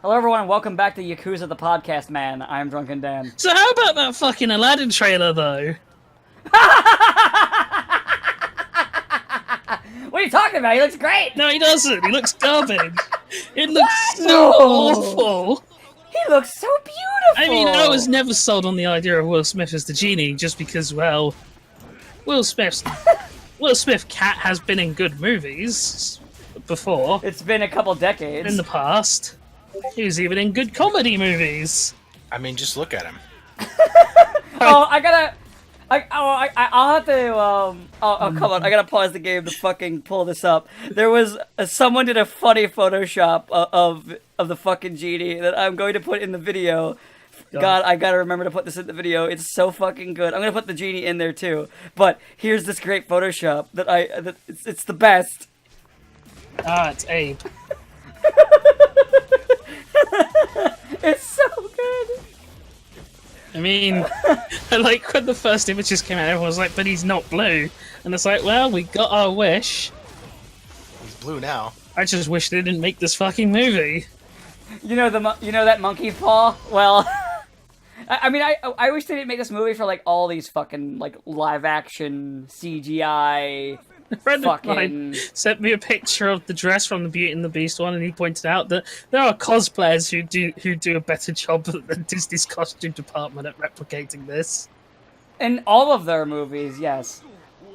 Hello, everyone, and welcome back to Yakuza the Podcast Man. I am Drunken Dan. So how about that fucking Aladdin trailer, though? What are you talking about? He looks great! No, he doesn't. He looks garbage. It looks so No! awful. He looks so beautiful! I mean, I was never sold on the idea of Will Smith as the genie, just because, well, Will Smith cat has been in good movies before. It's been a couple decades. In the past. He was even in good comedy movies. I mean, just look at him. I'll have to, come on, I gotta pause the game to fucking pull this up. There was, someone did a funny Photoshop of the fucking genie that I'm going to put in the video. God, I gotta remember to put this in the video. It's so fucking good. I'm gonna put the genie in there too. But here's this great Photoshop that it's the best. Ah, it's Abe. It's so good. I mean, like when the first images came out, everyone was like, "But he's not blue," and it's like, "Well, we got our wish." He's blue now. I just wish they didn't make this fucking movie. You know that monkey paw? Well, I wish they didn't make this movie for like all these fucking like live action CGI. A friend of mine sent me a picture of the dress from the Beauty and the Beast one, and he pointed out that there are cosplayers who do a better job than Disney's costume department at replicating this. In all of their movies, yes.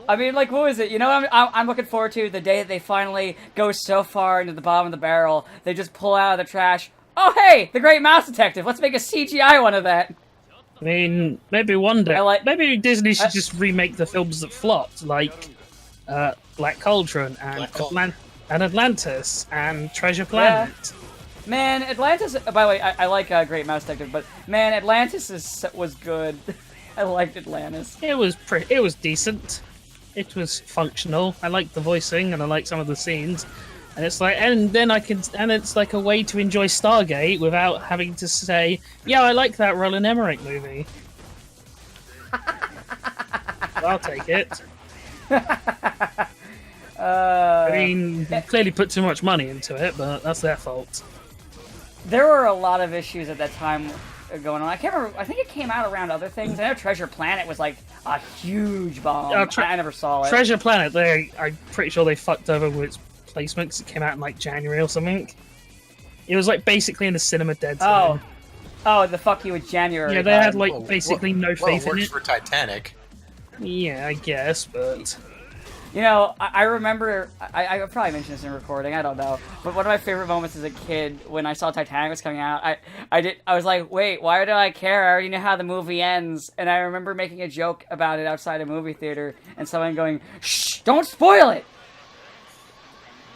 I mean, like, what was it? You know what I'm looking forward to? The day that they finally go so far into the bottom of the barrel, they just pull out of the trash. Oh, hey! The Great Mouse Detective! Let's make a CGI one of that! I mean, maybe one day. Maybe Disney should just remake the films that flopped, like Black Cauldron and Atlantis and Treasure Planet. Yeah. Man, Atlantis... By the way, I like Great Mouse Detective, but man, Atlantis was good. I liked Atlantis. It was decent. It was functional. I liked the voicing and I liked some of the scenes. And it's like, and it's like a way to enjoy Stargate without having to say, yeah, I like that Roland Emmerich movie. I'll take it. I mean, they clearly put too much money into it, but that's their fault. There were a lot of issues at that time going on. I can't remember. I think it came out around other things. I know Treasure Planet was like a huge bomb. I never saw it. Treasure Planet, I'm pretty sure they fucked over with its placement because it came out in like January or something. It was like basically in the cinema dead zone. Oh, the fuck you with January. Yeah, they had like basically no faith in it. Works for Titanic. Yeah, I guess, but you know, I remember, I probably mentioned this in recording, I don't know, but one of my favorite moments as a kid, when I saw Titanic was coming out, I was like, wait, why do I care? I already know how the movie ends, and I remember making a joke about it outside a movie theater, and someone going, shh, don't spoil it!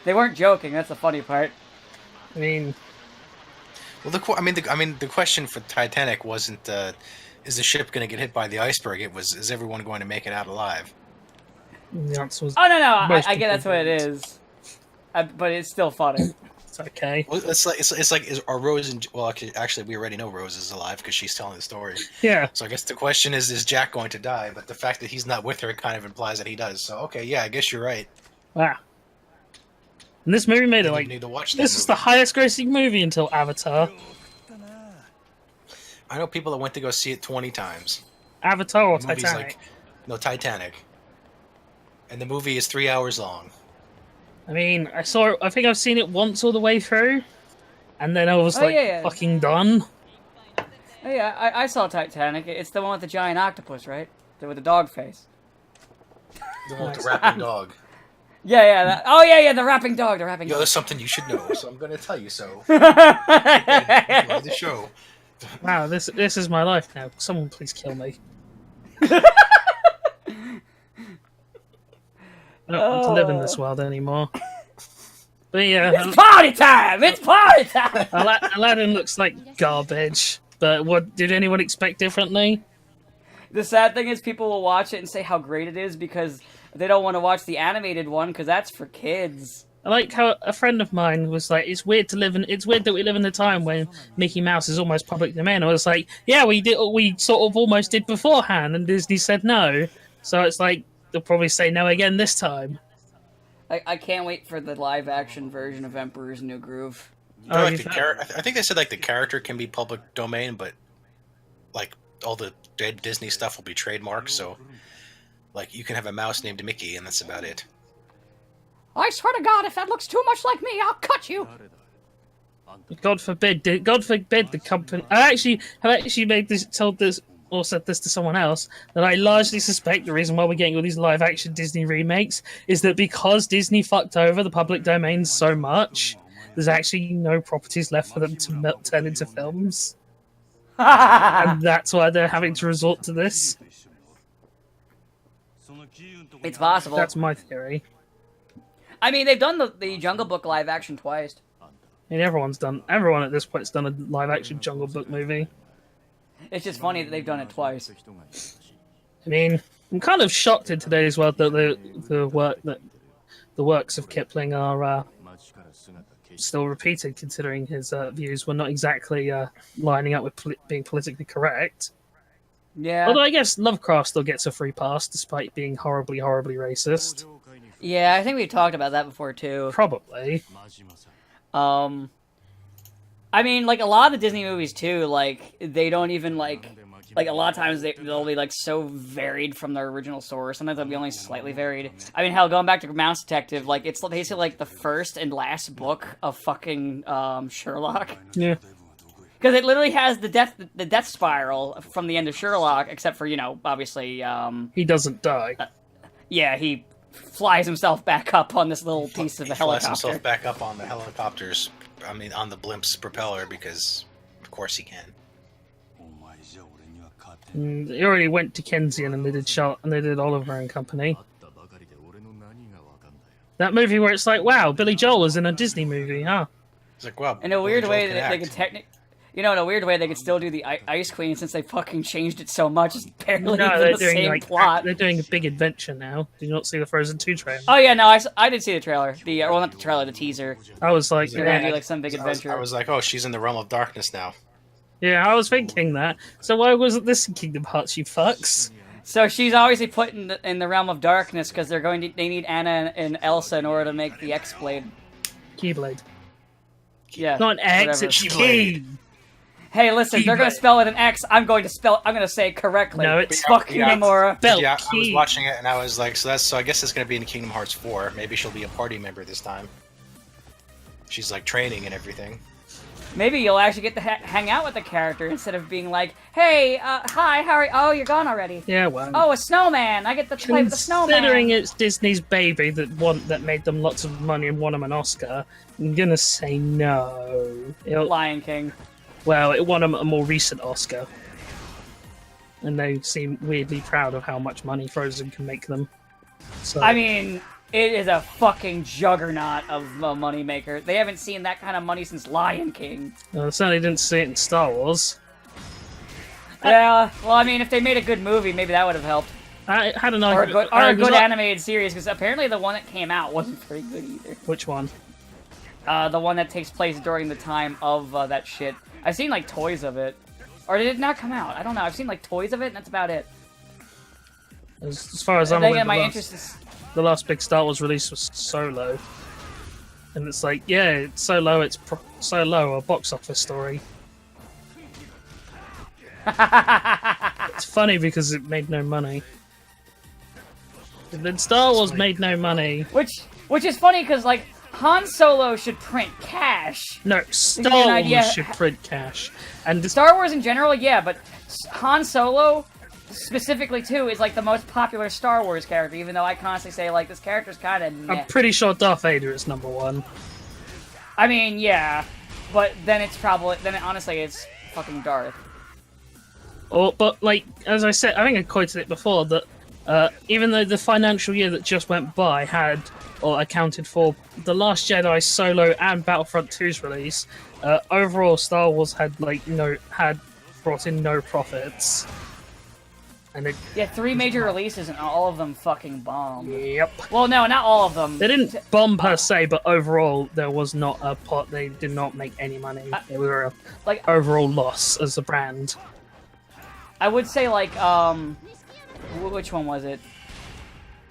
They weren't joking, that's the funny part. I mean... Well, the question for Titanic wasn't, is the ship going to get hit by the iceberg? It was, is everyone going to make it out alive? The answer was no, I get that's what it is, but it's still funny. It's okay. Well, are Rose and actually we already know Rose is alive because she's telling the story. Yeah. So I guess the question is Jack going to die? But the fact that he's not with her kind of implies that he does. So okay, yeah, I guess you're right. Wow. And this movie made it like need to watch this is the highest grossing movie until Avatar. I know people that went to go see it 20 times. Avatar or The movie's Titanic? No, Titanic. And the movie is 3 hours long. I mean, I think I've seen it once all the way through, and then I was fucking done. Oh, yeah, I saw Titanic. It's the one with the giant octopus, right? With the dog face. The one with the rapping dog. Yeah. The rapping dog. Yo, there's something you should know, so I'm going to tell you so. Enjoy the show. Wow, this is my life now. Someone please kill me. I don't want to live in this world anymore. But yeah, it's party time! It's party time! Aladdin looks like garbage. But what did anyone expect differently? The sad thing is, people will watch it and say how great it is because they don't want to watch the animated one because that's for kids. I like how a friend of mine was like, "It's weird that we live in a time when Mickey Mouse is almost public domain." I was like, "Yeah, we sort of almost did beforehand," and Disney said no. So it's like they'll probably say no again this time. I can't wait for the live-action version of Emperor's New Groove. They're like I think they said like the character can be public domain, but like all the dead Disney stuff will be trademarked. So like you can have a mouse named Mickey, and that's about it. I swear to God, if that looks too much like me, I'll cut you. God forbid the company. I have actually made this, told this, or said this to someone else, that I largely suspect the reason why we're getting all these live-action Disney remakes is that because Disney fucked over the public domain so much, there's actually no properties left for them to turn into films. And that's why they're having to resort to this. It's possible. That's my theory. I mean, they've done the Jungle Book live action twice. I mean, everyone at this point's done a live-action Jungle Book movie. It's just funny that they've done it twice. I mean, I'm kind of shocked in today's world that the works of Kipling are still repeated, considering his views were not exactly lining up with being politically correct. Yeah. Although I guess Lovecraft still gets a free pass, despite being horribly, horribly racist. Yeah, I think we've talked about that before too. Probably. I mean, like, a lot of the Disney movies, too, like, they don't even, like, a lot of times they'll be, like, so varied from their original source. Sometimes they'll be only slightly varied. I mean, hell, going back to Mouse Detective, like, it's basically, like, the first and last book of fucking, Sherlock. Yeah. Because it literally has the death spiral from the end of Sherlock, except for, you know, obviously, he doesn't die. Yeah, he flies himself back up on this little piece of the helicopter. Flies himself back up on the helicopters. I mean, on the blimp's propeller, because of course he can. They already went to Dickensian and they did Oliver and Company. That movie where it's like, wow, Billy Joel was in a Disney movie, huh? It's like, wow. In a weird way that they could technically. You know, in a weird way, they could still do the Ice Queen since they fucking changed it so much. It's barely even the same plot. They're doing a big adventure now. Did you not see the Frozen 2 trailer? Oh yeah, no, I did see the trailer. Well, not the trailer, the teaser. I was like, They're gonna do like some big adventure. I was like, oh, she's in the realm of darkness now. Yeah, I was thinking that. So why wasn't this in Kingdom Hearts, you fucks? So she's obviously put in the realm of darkness because they need Anna and Elsa in order to make the X-Blade. Keyblade. Yeah. Not an X, whatever. it's Key. Hey, listen, they're gonna spell it an X. I'm going to say it correctly. No, it's fuck you, Nomura. Yeah, I was watching it and I was like, so I guess it's gonna be in Kingdom Hearts 4. Maybe she'll be a party member this time. She's like training and everything. Maybe you'll actually get to hang out with the character instead of being like, hey, hi, how are you? Oh, you're gone already. Yeah, well. Oh, a snowman. I get to play with the snowman. Considering it's Disney's baby that made them lots of money and won them an Oscar, I'm gonna say no. Lion King. Well, it won them a more recent Oscar. And they seem weirdly proud of how much money Frozen can make them. So, I mean, it is a fucking juggernaut of a moneymaker. They haven't seen that kind of money since Lion King. I certainly didn't see it in Star Wars. Yeah, well, I mean, if they made a good movie, maybe that would have helped. I had an argument. Or a good animated series, because apparently the one that came out wasn't very good either. Which one? The one that takes place during the time of that shit. I've seen, like, toys of it. Or did it not come out? I don't know. I've seen, like, toys of it, and that's about it. As far as I'm aware, the last big Star Wars release was Solo. And it's like, yeah, it's Solo, Solo, a box office story. It's funny because it made no money. And then Star Wars made no money. Which is funny because, like, Han Solo should print cash. No, Star Wars should print cash. And Star Wars in general, yeah, but Han Solo specifically too is like the most popular Star Wars character. Even though I constantly say like this character's kind of. I'm pretty sure Darth Vader is #1. I mean, yeah, but then honestly it's fucking Darth. But like as I said, I think I quoted it before that even though the financial year that just went by had or accounted for The Last Jedi, Solo, and Battlefront 2's release, overall Star Wars had brought in no profits. And yeah, 3 major releases and all of them fucking bombed. Yep. Well, no, not all of them. They didn't bomb per se, but overall there was not a pot. They did not make any money. They were a overall loss as a brand. I would say like which one was it?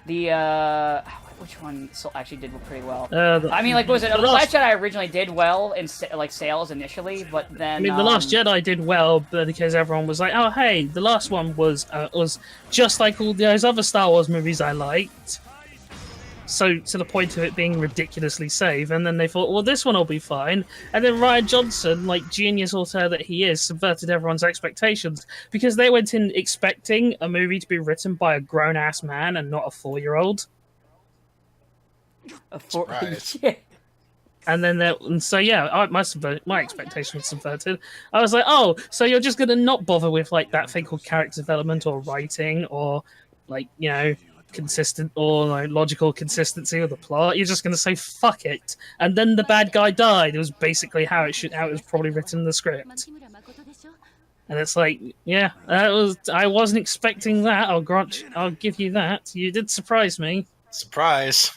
The which one actually did pretty well? I mean, like, what was it? The Last Jedi originally did well in like sales initially, but then I mean, The Last Jedi did well, but because everyone was like, "Oh, hey, the last one was just like all those other Star Wars movies I liked." So to the point of it being ridiculously safe, and then they thought, "Well, this one will be fine." And then Ryan Johnson, like genius author that he is, subverted everyone's expectations because they went in expecting a movie to be written by a grown-ass man and not a 4-year-old. Surprise. Yeah. And then my expectation was subverted. I was like, oh, so you're just gonna not bother with like that thing called character development or writing or like consistent or like logical consistency of the plot. You're just gonna say fuck it, and then the bad guy died. It was basically how it was probably written in the script. And it's like, yeah, I wasn't expecting that. I'll give you that. You did surprise me. Surprise.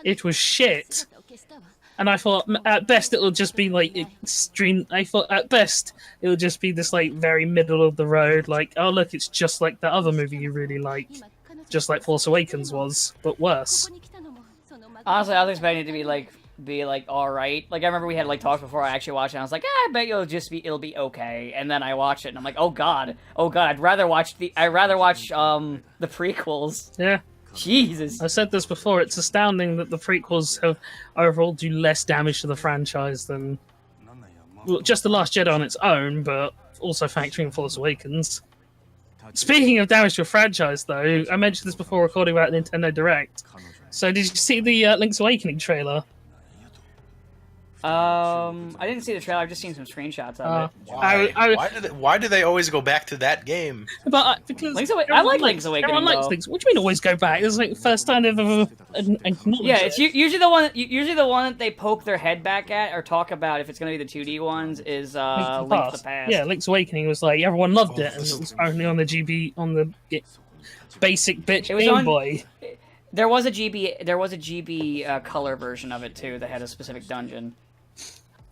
It was shit. And I thought, at best, it'll just be like extreme. I thought, at best, it'll just be this like very middle of the road. Like, oh look, it's just like that other movie you really like, just like Force Awakens was, but worse. Honestly, I was expecting it to be like all right. Like I remember we had like talks before I actually watched it. And I was like, I bet it'll be okay. And then I watched it, and I'm like, oh god, I'd rather watch the prequels. Yeah. Jesus. I said this before, it's astounding that the prequels have overall do less damage to the franchise than just The Last Jedi on its own, but also factoring Force Awakens. Speaking of damage to a franchise, though, I mentioned this before recording about Nintendo Direct. So did you see the Link's Awakening trailer? I didn't see the trailer. I've just seen some screenshots of it. Why do they always go back to that game? But because I like Link's Awakening. Everyone likes Link's. What do you mean always go back? It's like the first time they've ever acknowledged. Yeah, it's usually the one that they poke their head back at or talk about. If it's going to be the 2D ones, is Link to the Past. Yeah, Link's Awakening was like everyone loved it, and it was only on the basic bitch Game Boy. There was a GB color version of it too that had a specific dungeon.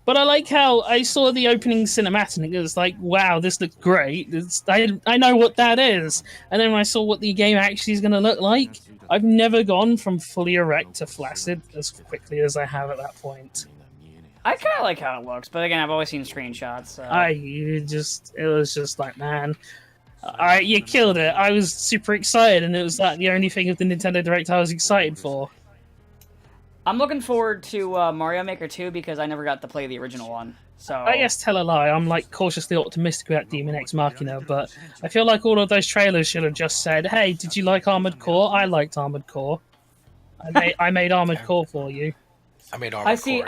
But I like how I saw the opening cinematic and it was like, wow, this looks great. I know what that is. And then when I saw what the game actually is going to look like, I've never gone from fully erect to flaccid as quickly as I have at that point. I kind of like how it looks, but again, I've always seen screenshots. So. It was just like, man, you killed it. I was super excited, and it was like the only thing of the Nintendo Direct I was excited for. I'm looking forward to Mario Maker 2 because I never got to play the original one. So I guess tell a lie. I'm like cautiously optimistic about Demon X Machina, but I feel like all of those trailers should have just said, "Hey, did you like Armored Core? I liked Armored Core. I made Armored Core for you." I made Armored Core.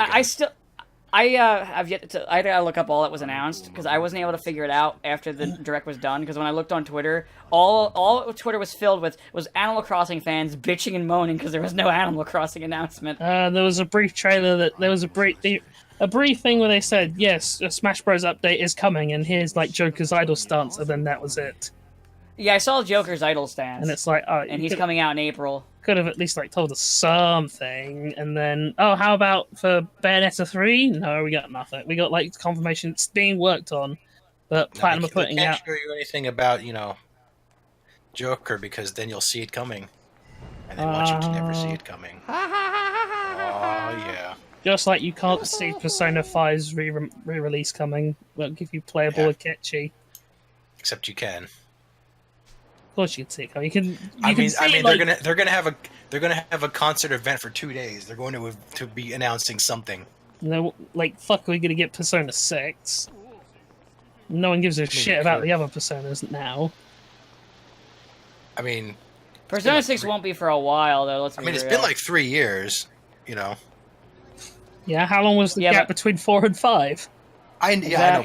I have yet to. I gotta look up all that was announced because I wasn't able to figure it out after the direct was done. Because when I looked on Twitter, all Twitter was filled with was Animal Crossing fans bitching and moaning because there was no Animal Crossing announcement. There was a brief trailer there was a brief thing where they said, "Yes, a Smash Bros. Update is coming, and here's like Joker's idle stance," and then that was it. Yeah, I saw Joker's idle stance, and it's like, and he's coming out in April. Could have at least like told us something, and then how about for Bayonetta 3? No, we got nothing. We got like confirmation it's being worked on, but Platinum are putting out. Can't show you anything about Joker because then you'll see it coming, and they want you to never see it coming. Oh yeah. Just like you can't see Persona 5's re-release coming, won't give you playable Akechi. Except you can. Of course you can see it coming. They're gonna have a concert event for 2 days. They're going to be announcing something. Fuck, we're gonna get Persona 6. No one gives a shit about the other Personas now. I mean, Persona 6 won't be for a while though. It's been like 3 years. Yeah, how long was the gap between 4 and 5? I know,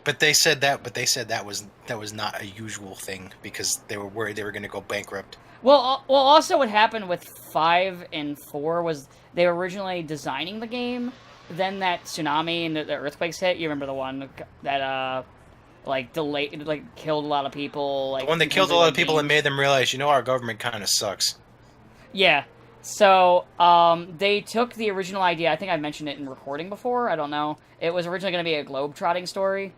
but they said that was not a usual thing because they were worried they were going to go bankrupt. Well, also what happened with 5 and 4 was they were originally designing the game, then that tsunami and the earthquakes hit. You remember the one that killed a lot of people. The one that killed a lot of people and made them realize, our government kind of sucks. Yeah. So, they took the original idea, I think I mentioned it in recording before, I don't know. It was originally going to be a globe-trotting story,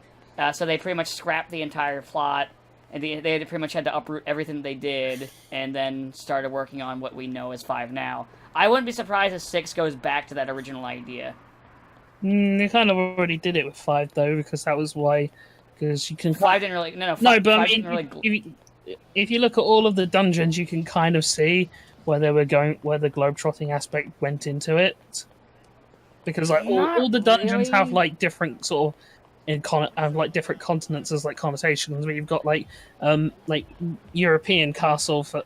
so they pretty much scrapped the entire plot, and they pretty much had to uproot everything they did, and then started working on what we know as 5 now. I wouldn't be surprised if 6 goes back to that original idea. They kind of already did it with 5 though, because that was why. Because you can. 5 didn't really. No, No, but I five mean, didn't really. if you look at all of the dungeons, you can kind of see where they were going, where the globetrotting aspect went into it. Because like all the dungeons have really. like different sort of have like different continents as like connotations. Where you've got like European castle for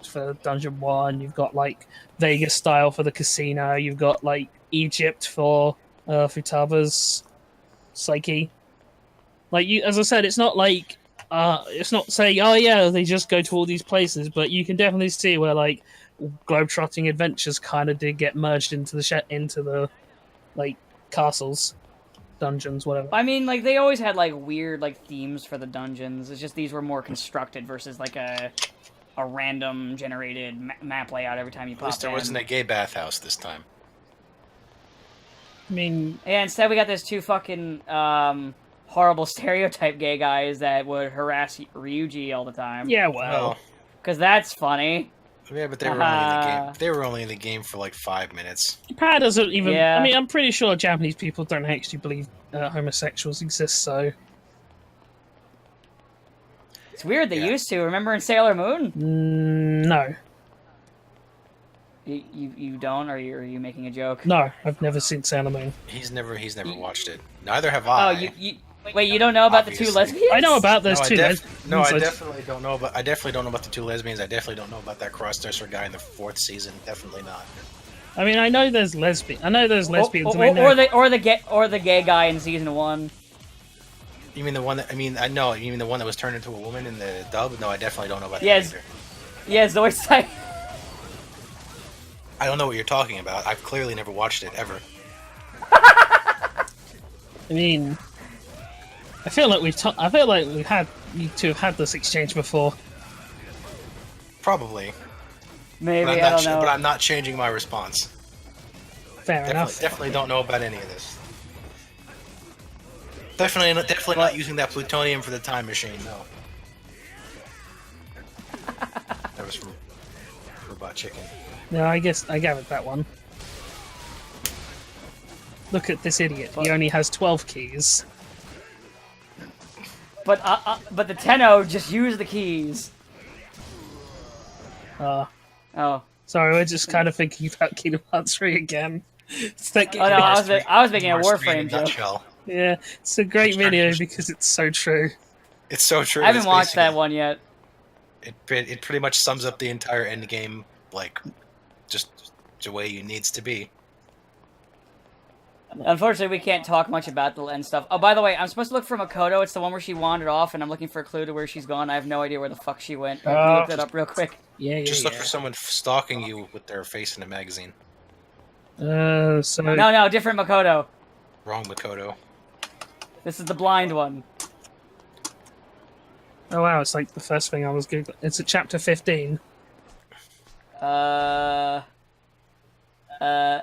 for Dungeon 1. You've got like Vegas style for the casino. You've got like Egypt for Futaba's Psyche. Like you, as I said, it's not like it's not saying, oh yeah, they just go to all these places, but you can definitely see where like globetrotting adventures kind of did get merged into the like castles, dungeons, whatever. I mean, like they always had like weird like themes for the dungeons. It's just these were more constructed versus like a random generated map layout every time you pop in. At least there wasn't a gay bathhouse this time. I mean, yeah. Instead, we got those 2 fucking horrible stereotype gay guys that would harass Ryuji all the time. yeah, well, Because that's funny. Yeah, but they were only in the game. They were only in the game for like 5 minutes. Japan doesn't even. Yeah. I mean, I'm pretty sure Japanese people don't actually believe homosexuals exist. So It's weird. They used to. Remember in Sailor Moon? no, You don't? Or are you making a joke? no, I've never seen Sailor Moon. He's never watched it. Neither have I. Oh, wait, you don't know about the 2 Obviously. lesbians? I know about those two. No, I definitely don't know. But I definitely don't know about the 2 lesbians. I definitely don't know about that cross-dresser guy in the 4th season. Definitely not. I mean, I know there's lesbians. I know there's lesbians. Or the gay guy in season 1. You mean the one that? I know. You mean the one that was turned into a woman in the dub? No, I definitely don't know about that Yes. either. Yeah, Zoe Side. I don't know what you're talking about. I've clearly never watched it ever. I mean, I feel like we've had you two have had this exchange before. Probably. Maybe, But I don't know. But I'm not changing my response. Fair enough. Definitely don't know about any of this. Definitely not using that plutonium for the time machine. No. That was from Robot Chicken. No, I guess I gathered that one. Look at this idiot. He only has 12 keys. But the Tenno just use the keys. Oh. Sorry, we're just kind of thinking about Kingdom Hearts 3 again. It's that Oh no, I was making a Warframe joke. Nutshell. Yeah, it's a great video because it's so true. It's so true. I haven't It's watched that basically- one yet. It pretty much sums up the entire end game, like, just the way it needs to be. Unfortunately, we can't talk much about the end stuff. Oh, by the way, I'm supposed to look for Makoto. It's the one where she wandered off, and I'm looking for a clue to where she's gone. I have no idea where the fuck she went. Can you look that up real quick? Yeah, Just look for someone stalking you with their face in a magazine. So No, different Makoto. Wrong, Makoto. This is the blind one. oh wow, it's like the first thing I was googling. It's at chapter 15.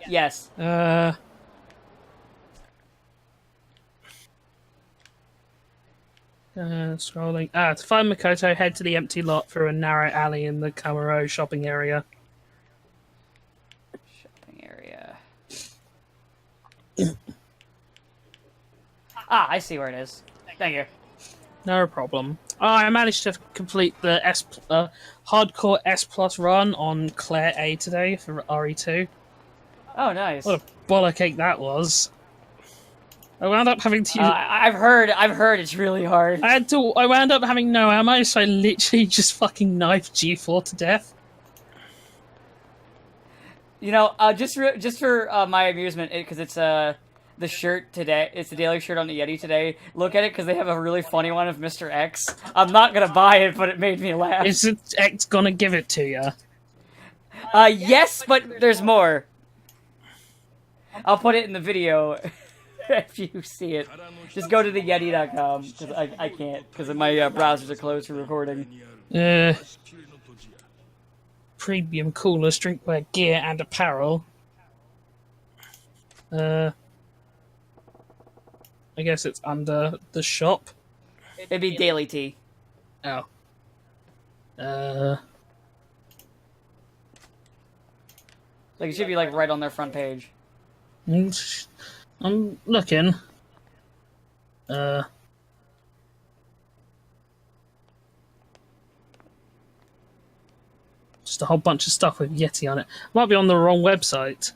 Yes. Scrolling. To find Makoto, head to the empty lot through a narrow alley in the Kamaro shopping area. Shopping area. I see where it is. Thank you. No problem. Oh, I managed to complete the hardcore S plus run on Claire A today for RE2. Oh, nice. What a bollock ache that was. I wound up having to use... I've heard it's really hard. I wound up having no ammo, so I literally just fucking knifed G4 to death. You know, just for my amusement, because it's the shirt today. It's the daily shirt on the Yeti today. Look at it because they have a really funny one of Mr. X. I'm not gonna buy it, but it made me laugh. Is X gonna give it to you? Yes, but there's more. I'll put it in the video if you see it. Just go to the Yeti.com because I can't because my browsers are closed for recording. Premium coolers, drinkware, gear, and apparel. I guess it's under the shop. It'd be Daily Tea. Oh. Like it should be like right on their front page. I'm looking. Just a whole bunch of stuff with Yeti on it. Might be on the wrong website.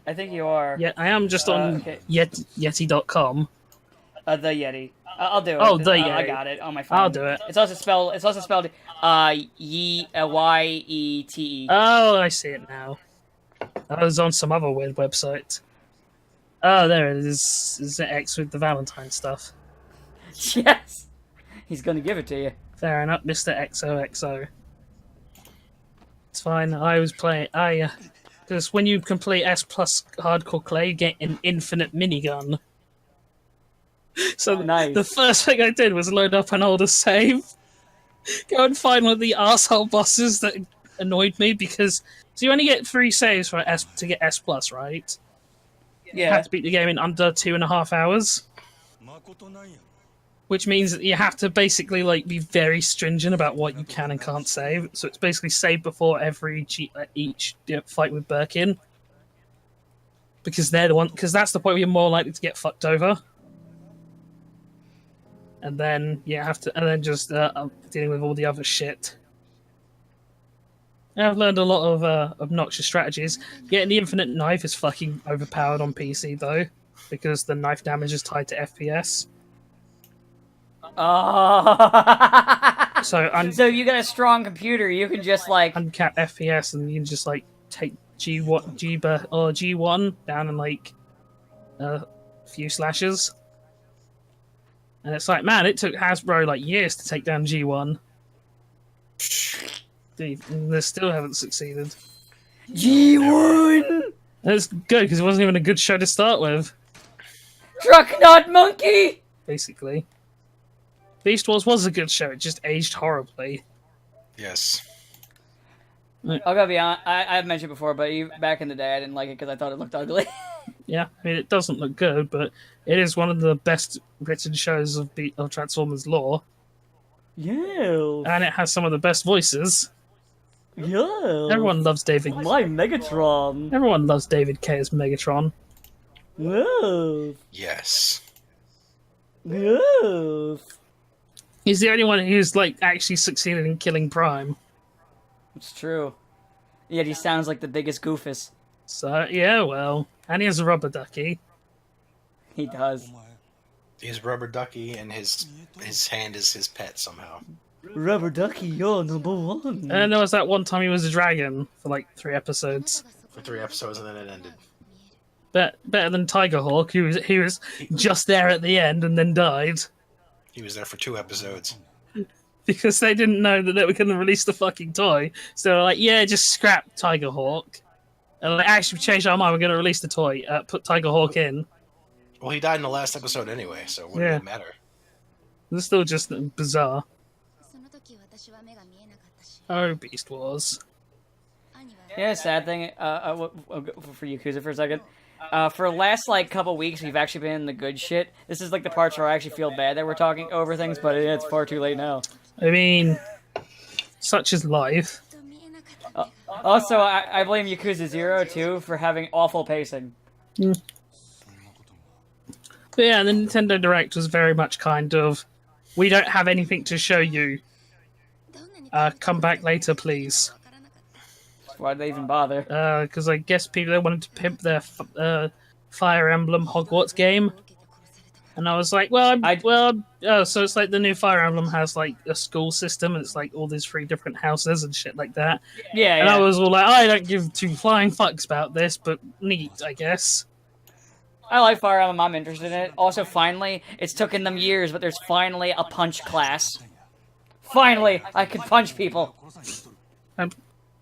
I think you are. Yeah, I am just on okay. Yeti.com. The Yeti. I'll do it. Oh, the I Yeti. got it on my phone. I'll do it. It's also spelled. Yete. Oh, I see it now. I was on some other weird website. Oh, there it is. Is it X with the Valentine stuff? Yes. He's gonna give it to you. Fair enough, Mr. XOXO. It's fine. I was playing. Because when you complete S plus hardcore clay, you get an infinite minigun. So Nice. the first thing I did was load up an older save, go and find one of the arsehole bosses that annoyed me because so you only get 3 saves for S to get S plus, right? You Yeah. have to beat the game in under 2.5 hours, which means that you have to basically like be very stringent about what you can and can't save. So it's basically save before every each fight with Birkin, because they're the one. Because that's the point where you're more likely to get fucked over. And then you have to, and then just dealing with all the other shit. I've learned a lot of obnoxious strategies. Getting the infinite knife is fucking overpowered on PC though, because the knife damage is tied to FPS. Oh. So So you got a strong computer. You can just like. uncap FPS, and you can just like take G1 down in like a few slashes. And it's like, man, it took Hasbro like years to take down G1. They still haven't succeeded. G1. That's good because it wasn't even a good show to start with. Truck Nut Monkey. Basically, Beast Wars was a good show. It just aged horribly. Yes. I gotta be honest. I've mentioned before, but back in the day, I didn't like it because I thought it looked ugly. Yeah, I mean, it doesn't look good, but it is one of the best written shows of Transformers lore. Yeah. And it has some of the best voices. Yeah. Everyone loves David. My Megatron. Everyone loves David K as Megatron. Whoa. Yes. Whoa. He's the only one who's like actually succeeded in killing Prime. It's true. Yet he sounds like the biggest goofus. So yeah, well, and he has a rubber ducky. He does. He's Rubber Ducky, and his hand is his pet somehow. Rubber Ducky, you're number 1. And there was that one time he was a dragon for like 3 episodes. For 3 episodes, and then it ended. Better than Tiger Hawk, who was just there at the end and then died. He was there for 2 episodes. Because they didn't know that they were going to release the fucking toy. So they were like, yeah, just scrap Tiger Hawk. And they actually changed our mind, we're going to release the toy. Put Tiger Hawk in. Well, he died in the last episode anyway, so what Yeah. did it matter? It's still just bizarre. Oh, Beast Wars. Yeah, sad thing, for Yakuza for a second. For the last, like, couple weeks, we've actually been in the good shit. This is, like, the parts where I actually feel bad that we're talking over things, but it's far too late now. I mean, such is life. Also, I blame Yakuza 0, too, for having awful pacing. But yeah, the Nintendo Direct was very much kind of, we don't have anything to show you. Come back later, please. Why'd they even bother? Because I guess they wanted to pimp their Fire Emblem Hogwarts game. And I was like, so it's like the new Fire Emblem has like a school system, and it's like all these 3 different houses and shit like that. Yeah, And I was all like, I don't give 2 flying fucks about this, but neat, I guess. I like Fire Emblem, I'm interested in it. Also, finally, it's taken them years, but there's finally a punch class. Finally, I can punch people.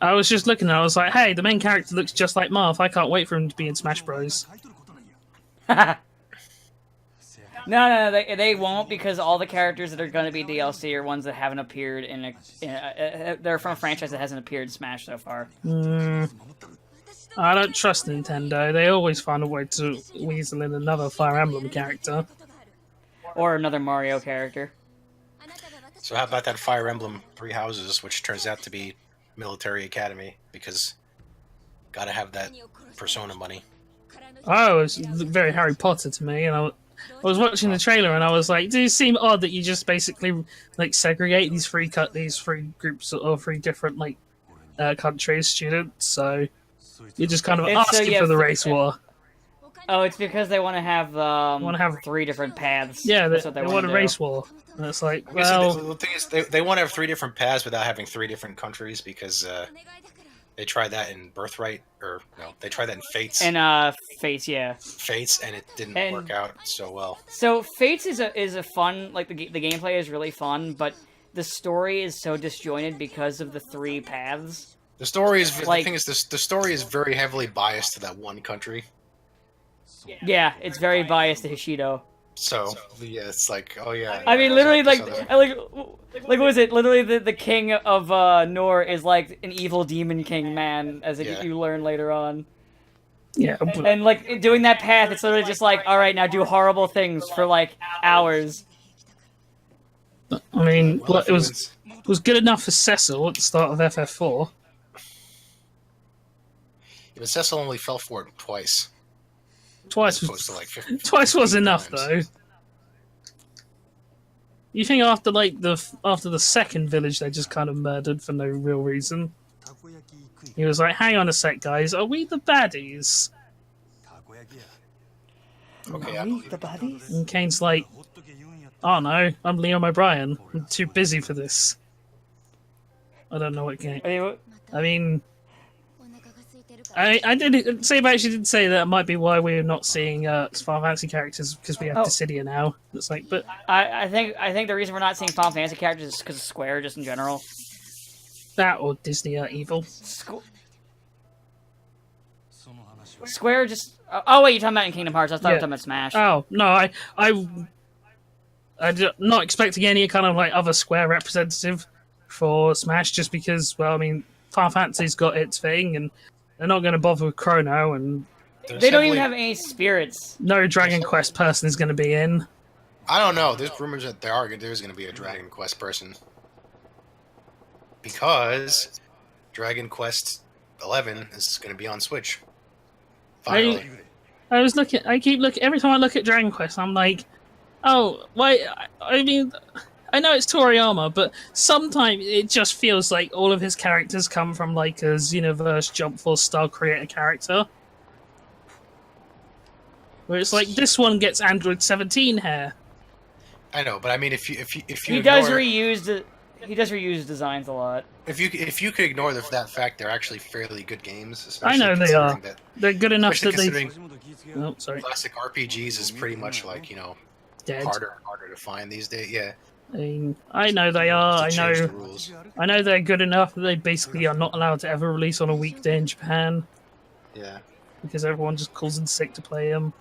I was just looking and I was like, hey, the main character looks just like Marth. I can't wait for him to be in Smash Bros. No, they won't, because all the characters that are going to be DLC are ones that haven't appeared they're from a franchise that hasn't appeared in Smash so far. I don't trust Nintendo. They always find a way to weasel in another Fire Emblem character. Or another Mario character. So how about that Fire Emblem 3 Houses, which turns out to be Military Academy, because Gotta have that Persona money. Oh, it was very Harry Potter to me, and I was watching the trailer and I was like, "Does it seem odd that you just basically like segregate these three groups or three different like countries, students? So you're just kind of asking for the race war." Oh, it's because they want to have Want to have 3 different paths. Yeah, That's what they want want a to race war, and it's like, I guess well, the thing is, they want to have 3 different paths without having 3 different countries because they tried that in Birthright, or no, they tried that in Fates. And Fates, yeah. Fates, and it didn't work out so well. So Fates is a fun, like the gameplay is really fun, but the story is so disjointed because of the 3 paths. The story is like, the thing is, the story is very heavily biased to that one country. Yeah, it's very biased to Hishido. So yeah, it's like, oh yeah. I mean, literally, like what was it? Literally, the king of Nor is like an evil demon king man, as you learn later on. Yeah, and like doing that path, it's literally just like, all right, now do horrible things for like hours. I mean, it was good enough for Cecil at the start of FF4. But Cecil only fell for it twice. Twice was enough, though. You think after the second village they just kind of murdered for no real reason? He was like, "Hang on a sec, guys. Are we the baddies?" Okay, Are we the baddies? And Kane's like, "Oh no, I'm Liam O'Brien. I'm too busy for this." I don't know what game. I mean, I did say, but actually did say that might be why we're not seeing Final Fantasy characters, because we have Dissidia now. It's like, but I think the reason we're not seeing Final Fantasy characters is because of Square, just in general. That or Disney are evil. Square just. Oh wait, you're talking about in Kingdom Hearts? I thought you were talking about Smash. Oh no, I'm not expecting any kind of like other Square representative for Smash, just because. Well, I mean, Final Fantasy's got its thing, and they're not going to bother with Chrono, and they don't even have any spirits. No Dragon Quest person is going to be in. I don't know. There's rumors that there's going to be a Dragon Quest person, because Dragon Quest 11 is going to be on Switch. Finally. I keep looking every time I look at Dragon Quest. I'm like, oh, why? I mean, I know it's Toriyama, but sometimes it just feels like all of his characters come from like a Xenoverse Jump Force style creator character. Where it's like, this one gets Android 17 hair. I know, but I mean, if you he does reuse designs a lot. If you could ignore that fact, they're actually fairly good games. I Especially know they are. They're good enough that they. Oh, sorry. Classic RPGs is pretty much like dead. harder and harder to find these days. Yeah. I know they are. I know they're good enough that they basically are not allowed to ever release on a weekday in Japan. Yeah. Because everyone just calls in sick to play them.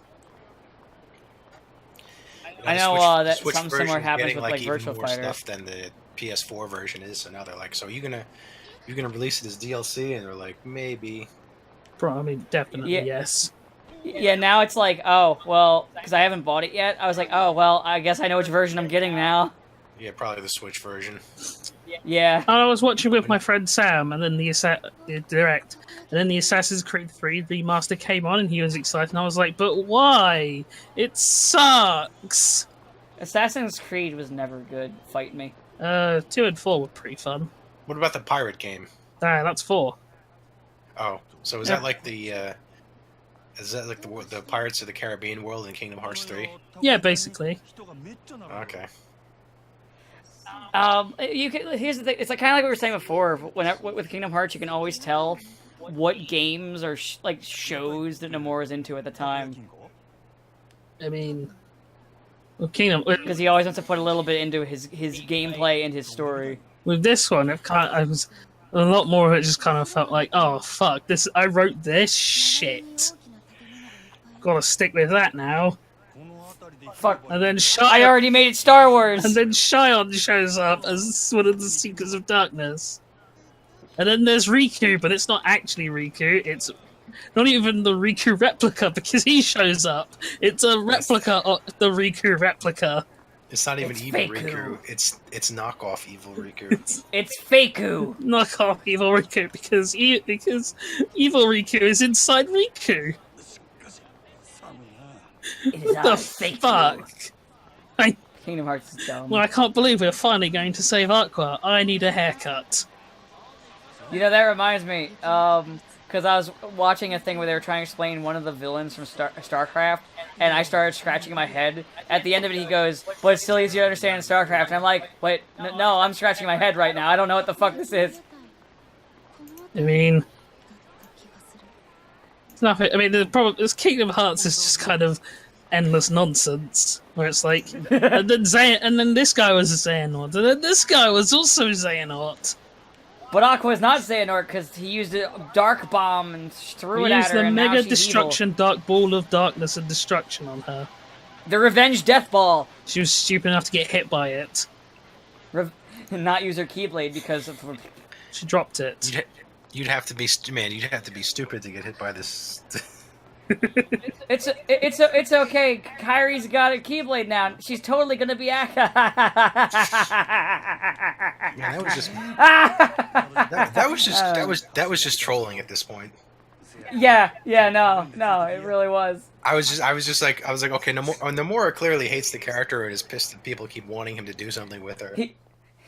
I know that something similar happens with like Virtual Fighter. Stuff than the PS4 version is. So now they're like, so you're gonna release it as DLC, and they're like, maybe. I mean, definitely yes. Yeah, now it's like, oh well, because I haven't bought it yet. I was like, oh well, I guess I know which version I'm getting now. Yeah, probably the Switch version. Yeah. I was watching with my friend Sam, and then the Direct, and then the Assassin's Creed 3 remaster came on, and he was excited, and I was like, but why? It sucks! Assassin's Creed was never good. Fight me. 2 and 4 were pretty fun. What about the pirate game? That's 4. Oh, so is that like the... Is that like the Pirates of the Caribbean world in Kingdom Hearts 3? Yeah, basically. Okay. Here's the thing. It's like kind of like what we were saying before. With Kingdom Hearts, you can always tell what games or shows that Nomura is into at the time. I mean, Kingdom, because he always wants to put a little bit into his gameplay and his story. With this one, I was a lot more of it. Just kind of felt like, oh fuck, this. I wrote this shit. Gotta stick with that now. Fuck. And then I already made it Star Wars. And then Shion shows up as one of the Seekers of Darkness. And then there's Riku, but it's not actually Riku. It's not even the Riku replica, because he shows up. It's a replica of the Riku replica. It's not even It's evil Faku. Riku. It's knockoff evil Riku. It's Faku. Knock off Evil Riku because Evil Riku is inside Riku. It is What the I, Faku. fuck? Kingdom Hearts is dumb. Well, I can't believe we're finally going to save Aqua. I need a haircut. You know, that reminds me, because I was watching a thing where they were trying to explain one of the villains from StarCraft, and I started scratching my head. At the end of it, he goes, but it's still easier to understand in StarCraft. And I'm like, wait, no, I'm scratching my head right now. I don't know what the fuck this is. I mean, it's nothing. I mean, the problem is Kingdom Hearts is just kind of endless nonsense, where it's like, and then this guy was a Xehanort, and then this guy was also a Xehanort. But Aqua is not Xehanort because he used a dark bomb and threw it He at used her, the and now Mega she's Destruction Dark Ball of Darkness and Destruction on her. evil. The Revenge Death Ball. She was stupid enough to get hit by it. Not use her Keyblade because of... She dropped it. You'd have to be You'd have to be stupid to get hit by this. It's okay. Kyrie's got a Keyblade now. She's totally gonna be Man, that was just that was just trolling at this point. Yeah, no, it really was. I was just like, okay, Nomura clearly hates the character and is pissed that people keep wanting him to do something with her.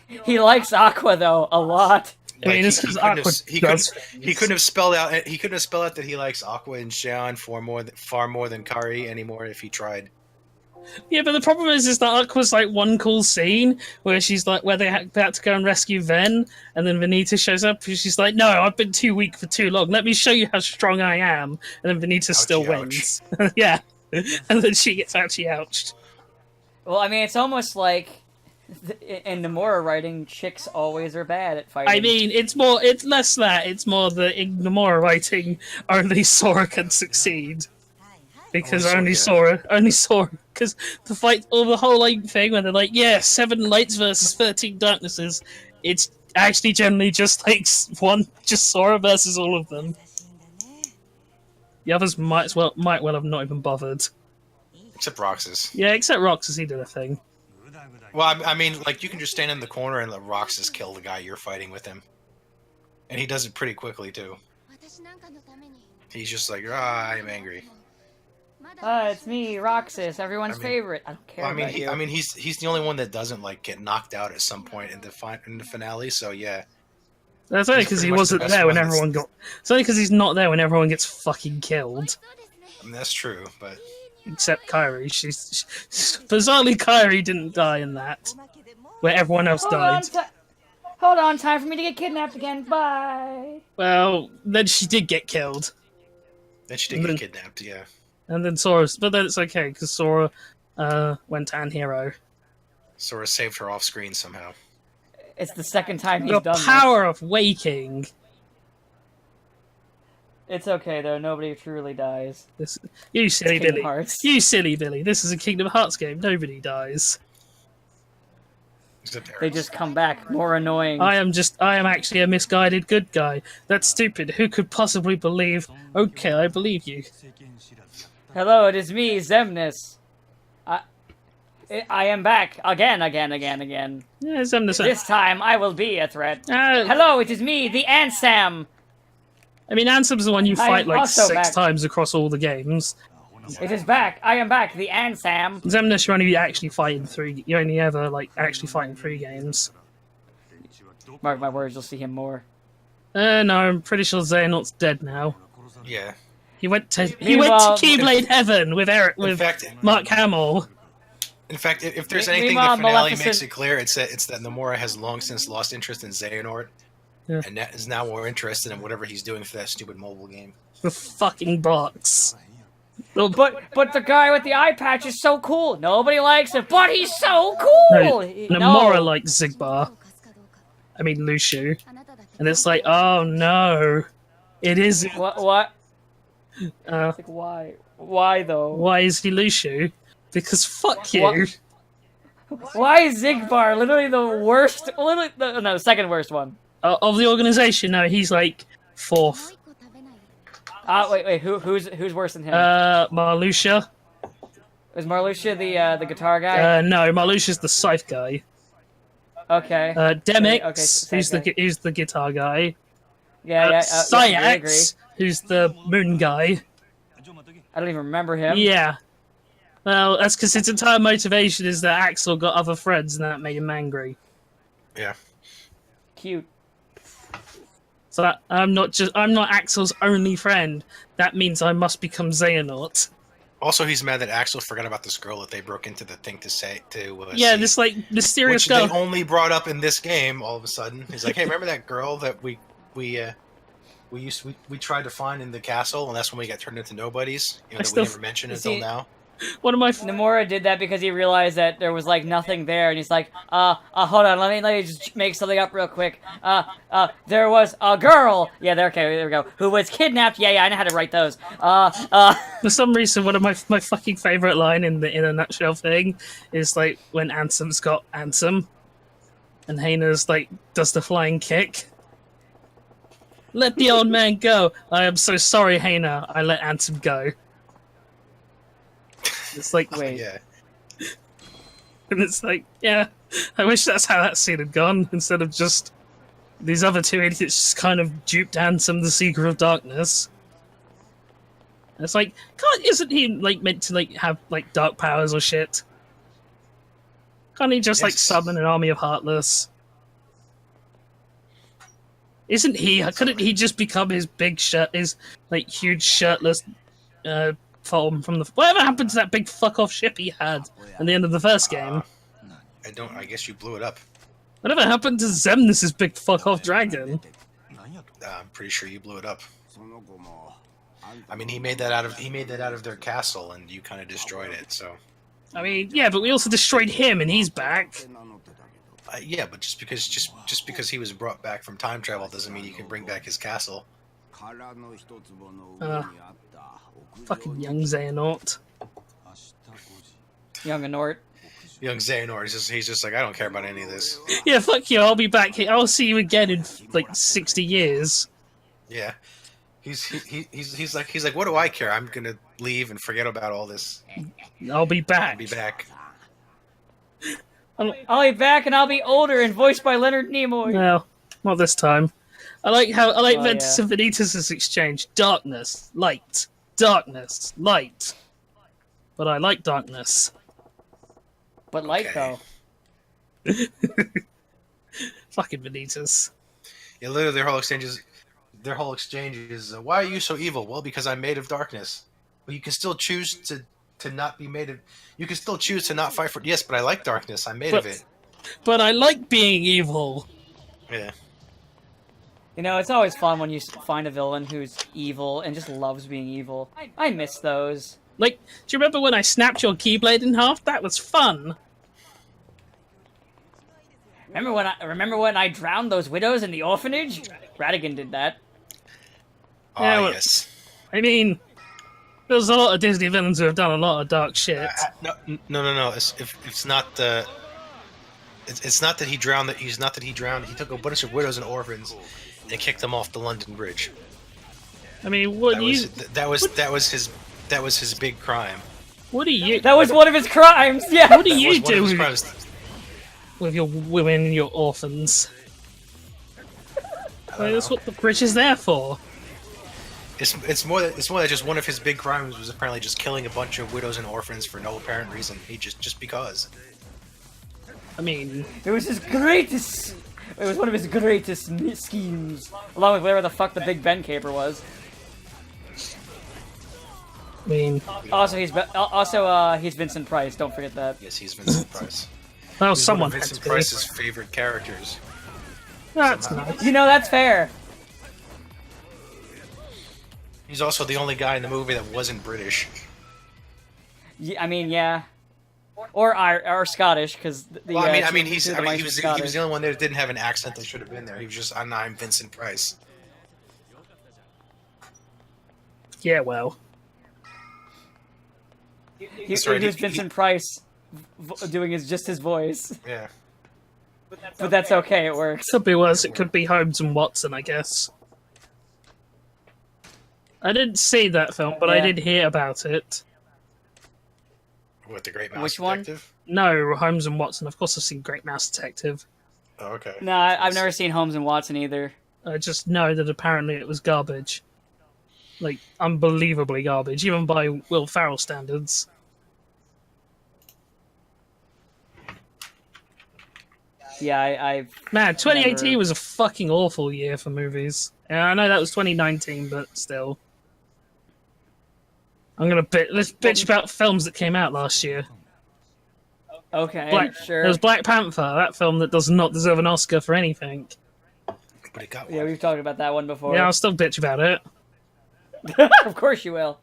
He likes Aqua though a lot. I mean, it's because Aqua he couldn't have spelled out that he likes Aqua and Xion far more than Kari anymore if he tried. Yeah, but the problem is that Aqua's like one cool scene where she's like, where they had to go and rescue Ven, and then Vanitas shows up, and she's like, "No, I've been too weak for too long. Let me show you how strong I am." And then Vanitas still wins. Yeah, and then she gets actually ouched. Well, I mean, it's almost like in Nomura writing, chicks always are bad at fighting. I mean, it's less that. It's more that in Nomura writing, only Sora can succeed. Because only Sora, because the whole like thing where they're like, yeah, 7 lights versus 13 darknesses, it's actually generally just like just Sora versus all of them. The others might well have not even bothered. Except Roxas. Yeah, except Roxas, he did a thing. Well, I mean, like, you can just stand in the corner and let Roxas kill the guy you're fighting with him. And he does it pretty quickly, too. He's just like, I'm angry. It's me, Roxas, everyone's favorite. I don't care about you. I mean, he's the only one that doesn't, like, get knocked out at some point in the finale, so yeah. That's only because he wasn't there when everyone got... It's only because he's not there when everyone gets fucking killed. I mean, that's true, but... Except Kyrie. Bizarrely, Kyrie didn't die in that. Where everyone else died. Hold on, time for me to get kidnapped again. Bye. Well, then she did get killed. Then she did get kidnapped, yeah. And then Sora... But then it's okay, because Sora went to Anhero. Sora saved her off screen somehow. It's the second time he's done this. The power of waking. It's okay though. Nobody truly dies. You silly Billy. Hearts. You silly Billy. This is a Kingdom Hearts game. Nobody dies. They just come back more annoying. I am actually a misguided good guy. That's stupid. Who could possibly believe? Okay, I believe you. Hello, it is me, Xemnas. I am back again. Yeah, Xemnas. This time I will be a threat. Hello, it is me, the Ansam. I mean, Ansem's the one you fight like 6 back. times across all the games. It is back. I am back, the Ansam. Xemnas, you're only actually fighting 3. You only ever like actually fighting 3 games. Mark my words, you'll see him more. No, I'm pretty sure Xehanort's dead now. Yeah. He went to Keyblade Heaven with Mark Hamill. In fact, if there's anything the finale makes it clear, it's that Nomura has long since lost interest in Xehanort, and is now more interested in whatever he's doing for that stupid mobile game. The fucking box. But the guy with the eye patch is so cool. Nobody likes it, but he's so cool. Nomura likes Xigbar. I mean Lucio, and it's like, oh no, it is. What? Like, why? Why though? Why is he Lucio? Because fuck you. What? Why is Xigbar literally the worst? No, second worst one. Of the organization, no, he's like 4th. Wait, who's worse than him? Marluxia. Was Marluxia the guitar guy? No, Marluxia's the scythe guy. Okay. Demix, Okay, who's the guitar guy. Yeah, yeah. I agree. Sayax, who's the moon guy. I don't even remember him. Yeah. Well, that's because his entire motivation is that Axel got other friends and that made him angry. Yeah. Cute. So I'm not Axel's only friend. That means I must become Xehanort. Also, he's mad that Axel forgot about this girl that they broke into the thing to Yeah, see. this like mysterious Which girl. they only brought up in this game. All of a sudden, he's like, "Hey, remember that girl that we tried to find in the castle, and that's when we got turned into nobodies. You know, that we never mentioned until now." One of my Nomura did that because he realized that there was like nothing there, and he's like, hold on, let me just make something up real quick. There was a girl. Yeah, there we go. Who was kidnapped? Yeah, I know how to write those. For some reason, one of my fucking favorite line in a nutshell thing is like when Ansem's got Ansem, and Haina's like does the flying kick. Let the old man go. I am so sorry, Haina. I let Ansem go. It's like, wait. Yeah. And it's like, yeah, I wish that's how that scene had gone, instead of just these other two idiots just kind of duped Ansem, the Seeker of Darkness. And it's like, isn't he like meant to like have like dark powers or shit? Can't he just like summon an army of Heartless? Isn't he? Couldn't he just become his like huge shirtless form from the? Whatever happened to that big fuck off ship he had at the end of the first game? I guess you blew it up. Whatever happened to Xemnas' big fuck off dragon? I'm pretty sure you blew it up. I mean, he made that out of their castle, and you kind of destroyed it. So. I mean, yeah, but we also destroyed him, and he's back. Yeah, but just because he was brought back from time travel doesn't mean you can bring back his castle. Fucking young Xehanort. Young Anort. Young Xehanort, he's just like, I don't care about any of this. Yeah, fuck you, I'll be back here. I'll see you again in like 60 years. Yeah. He's like, what do I care? I'm gonna leave and forget about all this. I'll be back. I'll be back. I'll be back and I'll be older and voiced by Leonard Nimoy. No, not this time. I like Ventus yeah. and Vanitas' exchange. Darkness, light. Darkness, light. But I like darkness. But light, Okay. though. Fucking Vanitas. Yeah, literally their whole exchange is, why are you so evil? Well, because I'm made of darkness. But you can still choose to not be made of. You can still choose to not fight for. Yes, but I like darkness. I'm made of it. But I like being evil. Yeah. You know, it's always fun when you find a villain who's evil and just loves being evil. I miss those. Like, do you remember when I snapped your Keyblade in half? That was fun. Remember when I drowned those widows in the orphanage? Radigan did that. Yeah, well, Yes. I mean, there's a lot of Disney villains who have done a lot of dark shit. No. It's not the. It's not that he drowned. He's not that he drowned. He took a bunch of widows and orphans and kicked them off the London Bridge. I mean, what That was his big crime. What do you? That was one of his crimes. Yeah. What do you That was one do of his crimes. with your women and your orphans? I mean, that's what the bridge is there for. It's more that just one of his big crimes was apparently just killing a bunch of widows and orphans for no apparent reason. He just because. I mean, It was one of his greatest schemes, along with whatever the fuck the Big Ben caper was. I mean, Also, he's Vincent Price. Don't forget that. Yes, he's Vincent Price. well, He's someone one of had Vincent to be. Price's favorite characters. That's nice. You know, that's fair. He's also the only guy in the movie that wasn't British. I mean, yeah. Or Scottish, because the. Well, he two was of the mice were Scottish. the only one that didn't have an accent that should have been there. He was just, I'm Vincent Price. Yeah, well, He That's right, was he- Vincent Price doing just his voice. Yeah. But that's okay, it works. could be worse. It could be Holmes and Watson, I guess. I didn't see that film, but I Yeah. did hear about it. What, the Great Mouse Which one? Detective? No, Holmes and Watson. Of course, I've seen Great Mouse Detective. Oh, okay. No, I've never seen Holmes and Watson either. I just know that apparently it was garbage. Like, unbelievably garbage, even by Will Ferrell standards. Yeah, I've Man, 2018 never- was a fucking awful year for movies. Yeah, I know that was 2019, but still. Let's bitch about films that came out last year. Okay, There was sure. Black Panther, that film that does not deserve an Oscar for anything. But it got Yeah, one. we've talked about that one before. Yeah, I'll still bitch about it. Of course you will.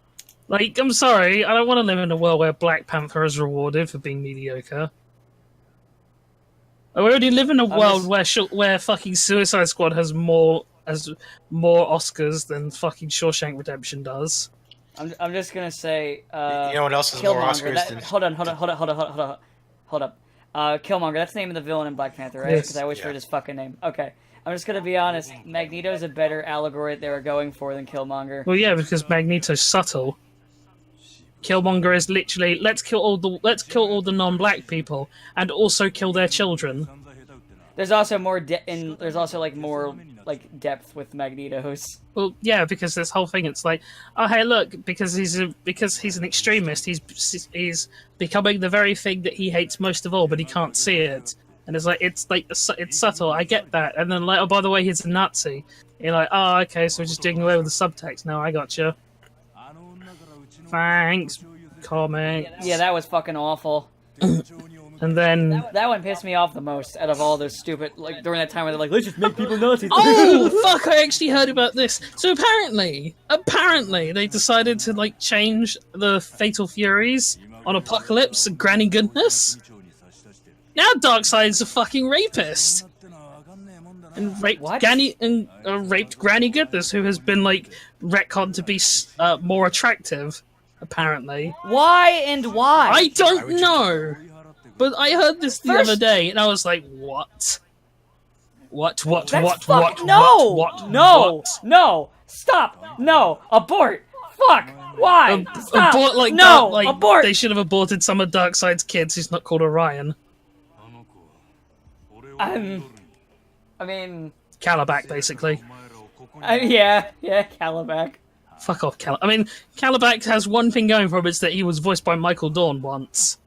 Like, I'm sorry, I don't want to live in a world where Black Panther is rewarded for being mediocre. I already live in a world where fucking Suicide Squad has more Oscars than fucking Shawshank Redemption does. I'm just gonna say. You know what else is more Killmonger. Oscars than... Hold up. Killmonger. That's the name of the villain in Black Panther, right? Yes. Because I always forget his fucking name. Okay. I'm just gonna be honest. Magneto's a better allegory that they were going for than Killmonger. Well, yeah, because Magneto's subtle. Killmonger is literally let's kill all the non-black people and also kill their children. There's also more there's also like more like depth with Magneto's. Well, yeah, because this whole thing, it's like, oh hey, look, because he's an extremist, he's becoming the very thing that he hates most of all, but he can't see it. And it's subtle. I get that. And then like, oh, by the way, he's a Nazi. You're like, oh, okay, so we're just doing away with the subtext now. I gotcha. Thanks, comic. Yeah, that was fucking awful. And then, That one pissed me off the most out of all those stupid, like, during that time where they're like, let's just make people Nazis. oh fuck! I actually heard about this. So apparently, they decided to like change the Fatal Furies on Apocalypse and Granny Goodness. Now Darkseid's a fucking rapist. And raped What? raped Granny Goodness, who has been like retconned to be more attractive, apparently. Why and why? I don't know, but I heard this the First- other day, and I was like, "What? What? That's no, stop, no, abort, fuck, why, stop, Abort like no, that, like abort. they should have aborted some of Darkseid's kids who's not called Orion. I mean, Calabac, basically. yeah, Calabac. Fuck off, I mean, Calabac has one thing going for him, it's that he was voiced by Michael Dorn once.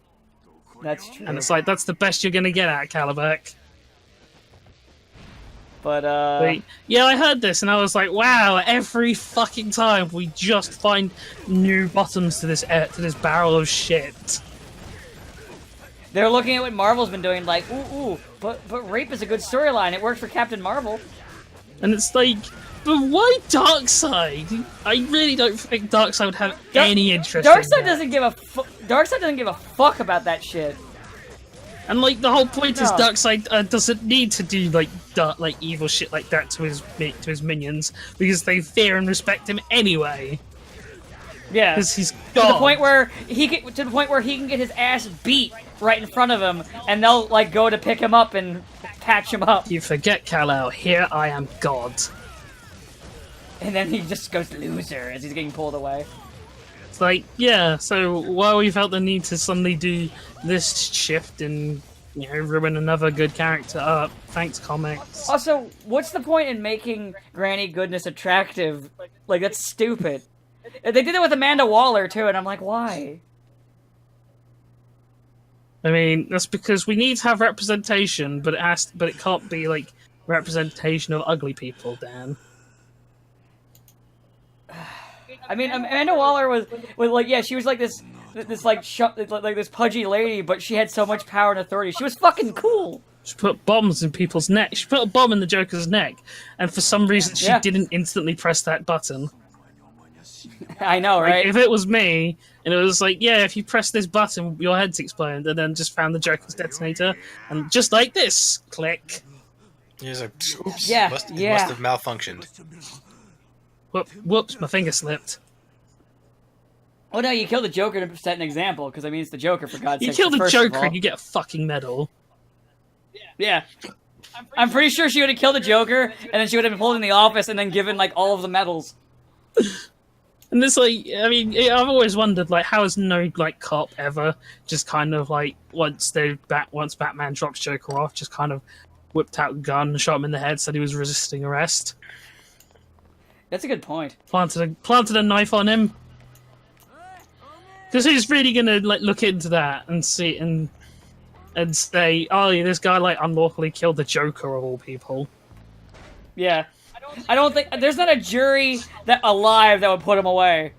That's true. And it's like, that's the best you're gonna get out of Calabac. But Yeah, I heard this, and I was like, wow, every fucking time we just find new bottoms to this barrel of shit. they're looking at what Marvel's been doing, like, ooh, but rape is a good storyline. It worked for Captain Marvel. And it's like, but why Darkseid? I really don't think Darkseid would have any interest in Darkseid that. doesn't give a Darkseid doesn't give a fuck about that shit. And like the whole point is No. Darkseid doesn't need to do like evil shit like that to his minions because they fear and respect him anyway. Yeah. Because he's To God. the point where he can get his ass beat right in front of him, and they'll like go to pick him up and patch him up, You forget, Kal-El, here I am God. and then he just goes loser as he's getting pulled away. It's like, yeah, so why we felt the need to suddenly do this shift and, you know, ruin another good character up. Thanks, comics. Also, what's the point in making Granny Goodness attractive? Like, that's stupid. They did it with Amanda Waller too, and I'm like, why? I mean, that's because we need to have representation, but it can't be like representation of ugly people, Dan. I mean, Amanda Waller was like, yeah, she was like this like this pudgy lady, but she had so much power and authority. She was fucking cool. She put bombs in people's neck. She put a bomb in the Joker's neck, and for some reason she Yeah. didn't instantly press that button. I know, Like, right? if it was me, and it was like, yeah, if you press this button, your head's exploded, and then just found the Joker's detonator, and just like this, click. He's like, oops, Yeah, it must yeah. have malfunctioned. Whoops, my finger slipped. Oh no, you killed the Joker to set an example, because I mean it's the Joker, for God's You sake. kill the first of Joker all. and you get a fucking medal. Yeah. I'm pretty sure she would have killed the Joker, and then she would have been pulled in the office and then given like all of the medals. And it's like, I mean, I've always wondered, like, how has no like cop ever just kind of like once Batman drops Joker off, just kind of whipped out a gun, shot him in the head, said he was resisting arrest, That's a good point. planted a knife on him. Because who's really gonna like look into that and see and say, oh, yeah, this guy like unlawfully killed the Joker of all people? Yeah. I don't think there's not a jury that alive that would put him away.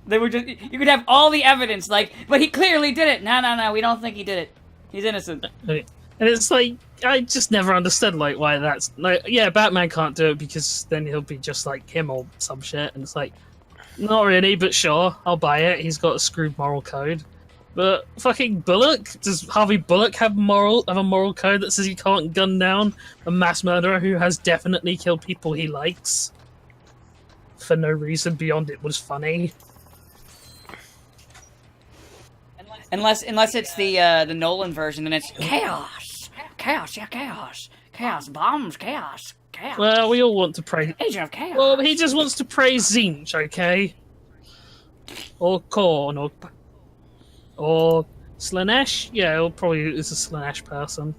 They would just you could have all the evidence, like, but he clearly did it. No, we don't think he did it. He's innocent. And it's like I just never understood like why that's like, yeah, Batman can't do it because then he'll be just like him or some shit, and it's like, not really, but sure, I'll buy it. He's got a screwed moral code. But fucking Bullock? Does Harvey Bullock have a moral code that says he can't gun down a mass murderer who has definitely killed people he likes for no reason beyond it was funny? Unless it's the Nolan version, and it's chaos, bombs, chaos. Well, we all want to praise Agent of Chaos. Well, he just wants to praise Zinch, okay? Or Korn, or Slanesh? Yeah, he'll probably is a Slanesh person.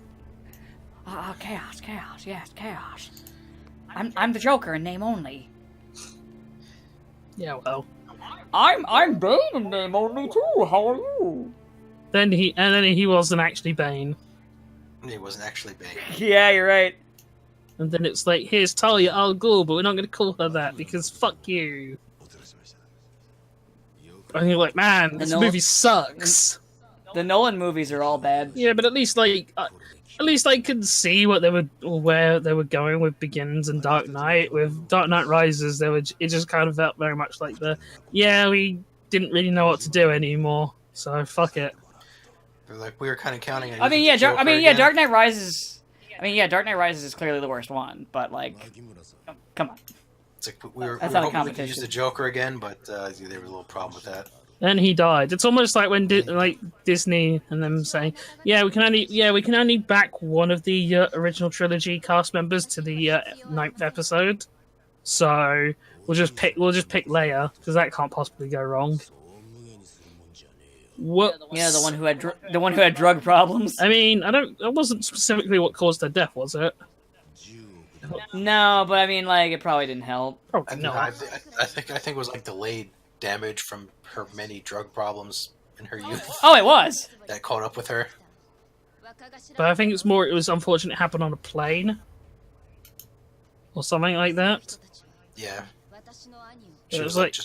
Chaos, yes, chaos. I'm the Joker in name only. Yeah, well. I'm Bane in name only too. How are you? Then he wasn't actually Bane. He wasn't actually Bane. Yeah, you're right. And then it's like, here's Talia al Ghul, but we're not going to call her that because fuck you. And you're like, man, this movie sucks. The Nolan movies are all bad. Yeah, but at least I could see where they were going with Begins and Dark Knight. With Dark Knight Rises, it just kind of felt very much like we didn't really know what to do anymore, so fuck it. They're like, we were kind of counting on. Dark Knight Rises. Dark Knight Rises is clearly the worst one, but like, come on. It's like we were That's not a hoping we could competition. use the Joker again, but there was a little problem with that. And he died. It's almost like when Disney and them saying, we can only back one of the original trilogy cast members to the 9th episode. So we'll just pick Leia because that can't possibly go wrong. What? Yeah, the one who had drug problems. I mean, it wasn't specifically what caused her death, was it? No, but I mean, like, it probably didn't help. No. I think it was like delayed damage from her many drug problems in her youth. Oh, it was. That caught up with her. But I think it was unfortunate it happened on a plane or something like that. Yeah. It was like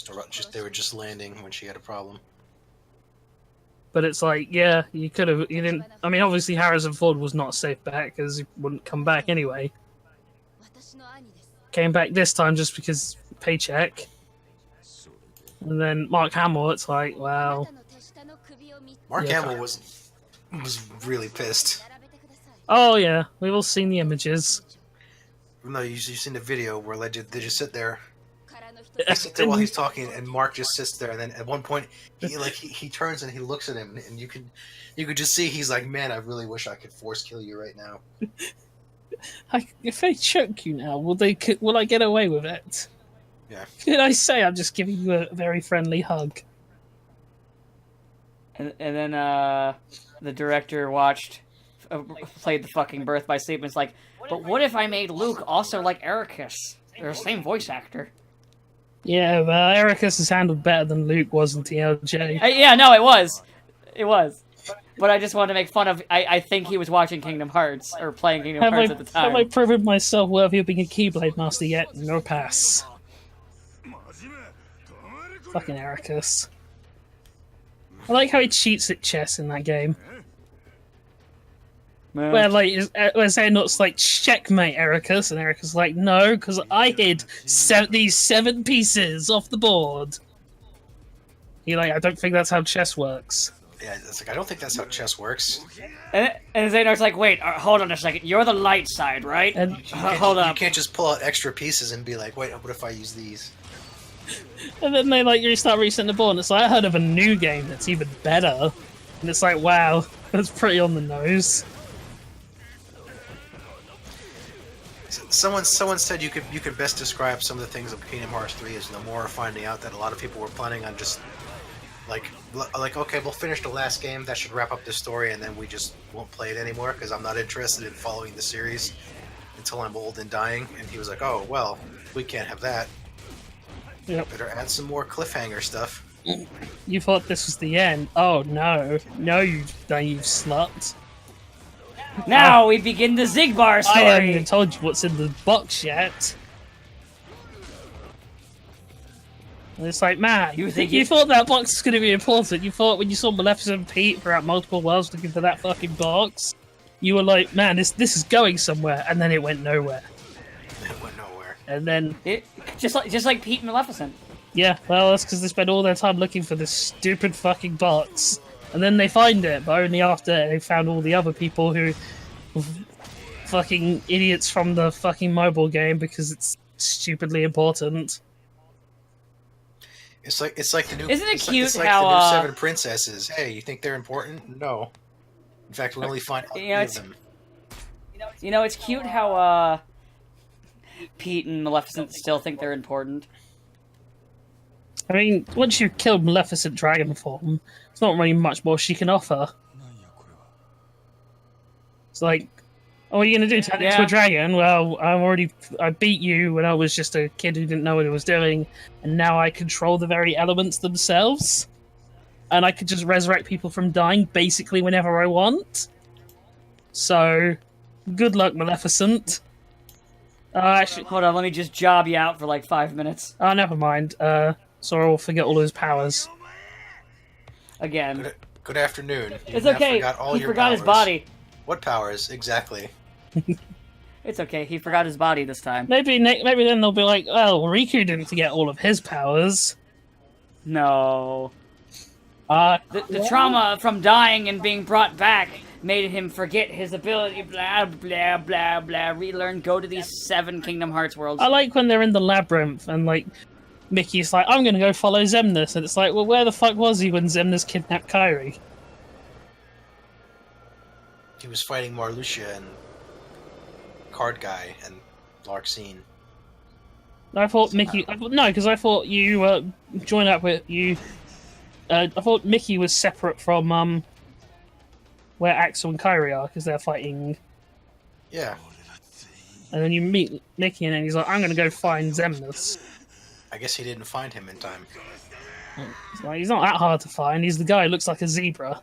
they were just landing when she had a problem. But it's like, yeah, you didn't. I mean, obviously Harrison Ford was not a safe bet because he wouldn't come back anyway. Came back this time just because paycheck. And then Mark Hamill, it's like, well... Mark Hamill was really pissed. Oh yeah, we've all seen the images. No, you've seen the video where they just sit there. They sit there while he's talking, and Mark just sits there. And then at one point, he turns and he looks at him, and you could just see he's like, "Man, I really wish I could force kill you right now." If I choke you now, will I get away with it? Yeah. Could I say I'm just giving you a very friendly hug? And then the director played the fucking Birth by Sleep, and it's like, but what if I made Luke also like Ericus? They're the same voice actor. Yeah, well, Ericus is handled better than Luke was in TLJ. Yeah, no, it was. But I just wanted to make fun of. I think he was watching Kingdom Hearts or playing Kingdom Hearts at the time. Have I proven myself worthy of being a Keyblade Master yet? No pass. Fucking Ericus. I like how he cheats at chess in that game. Man. Where Xehanort's like, checkmate, Ericus, and Ericus is like, no, because I hid these 7 pieces off the board. I don't think that's how chess works. Yeah, it's like, I don't think that's how chess works. And Xehanort's like, wait, hold on a second. You're the light side, right? And hold up. You can't just pull out extra pieces and be like, wait, what if I use these? And then they restart resetting the board, and it's like, I heard of a new game that's even better. And it's like, wow, that's pretty on the nose. Someone said you could best describe some of the things of Kingdom Hearts 3 as Nomura finding out that a lot of people were planning on just like okay, we'll finish the last game, that should wrap up the story, and then we just won't play it anymore because I'm not interested in following the series until I'm old and dying. And he was like, oh well, we can't have that. Yep. Better add some more cliffhanger stuff. You thought this was the end. Oh no. No, you naive slut. Now we begin the Zigbar I story. haven't even told you what's in the box yet. And it's like, man, you thought that box was going to be important. You thought when you saw Maleficent and Pete throughout multiple worlds looking for that fucking box, you were like, man, this is going somewhere, and then it went nowhere. It went nowhere. And then Just like Pete and Maleficent. yeah, well, that's because they spend all their time looking for this stupid fucking box, and then they find it, but only after they found all the other people who were fucking idiots from the fucking mobile game because it's stupidly important. It's like the new. Isn't it it's cute like, it's like how, the new Seven Princesses? Hey, you think they're important? No. In fact, we only find You know, three of it's- them. You know, it's cute how Pete and Maleficent still think they're important. I mean, once you've killed Maleficent dragon form, it's not really much more she can offer. It's like, oh, what are you going to do? Turn into Yeah. a dragon? Well, I beat you when I was just a kid who didn't know what he was doing, and now I control the very elements themselves. And I could just resurrect people from dying basically whenever I want. So, good luck, Maleficent. Actually, Hold on, let me just job you out for like 5 minutes. oh, never mind. Sora will forget all his powers. Again. Good afternoon. You It's now okay, Forgot all he your forgot his powers. body. What powers exactly? It's okay, he forgot his body this time. Maybe then they'll be like, well, Riku didn't forget all of his powers. No. Uh, The trauma from dying and being brought back made him forget his ability, blah, blah, blah, blah, relearn, go to these 7 Kingdom Hearts worlds. I like when they're in the labyrinth and, like, Mickey's like, I'm gonna go follow Xemnas, and it's like, well, where the fuck was he when Xemnas kidnapped Kairi? He was fighting Marluxia and Card Guy and Larxene. I thought Mickey... no, because I thought you join up with... I thought Mickey was separate from, where Axel and Kairi are, because they're fighting... Yeah, And then you meet Mickey, and then he's like, I'm gonna go find Xemnas. I guess he didn't find him in time. It's like, he's not that hard to find. He's the guy who looks like a zebra.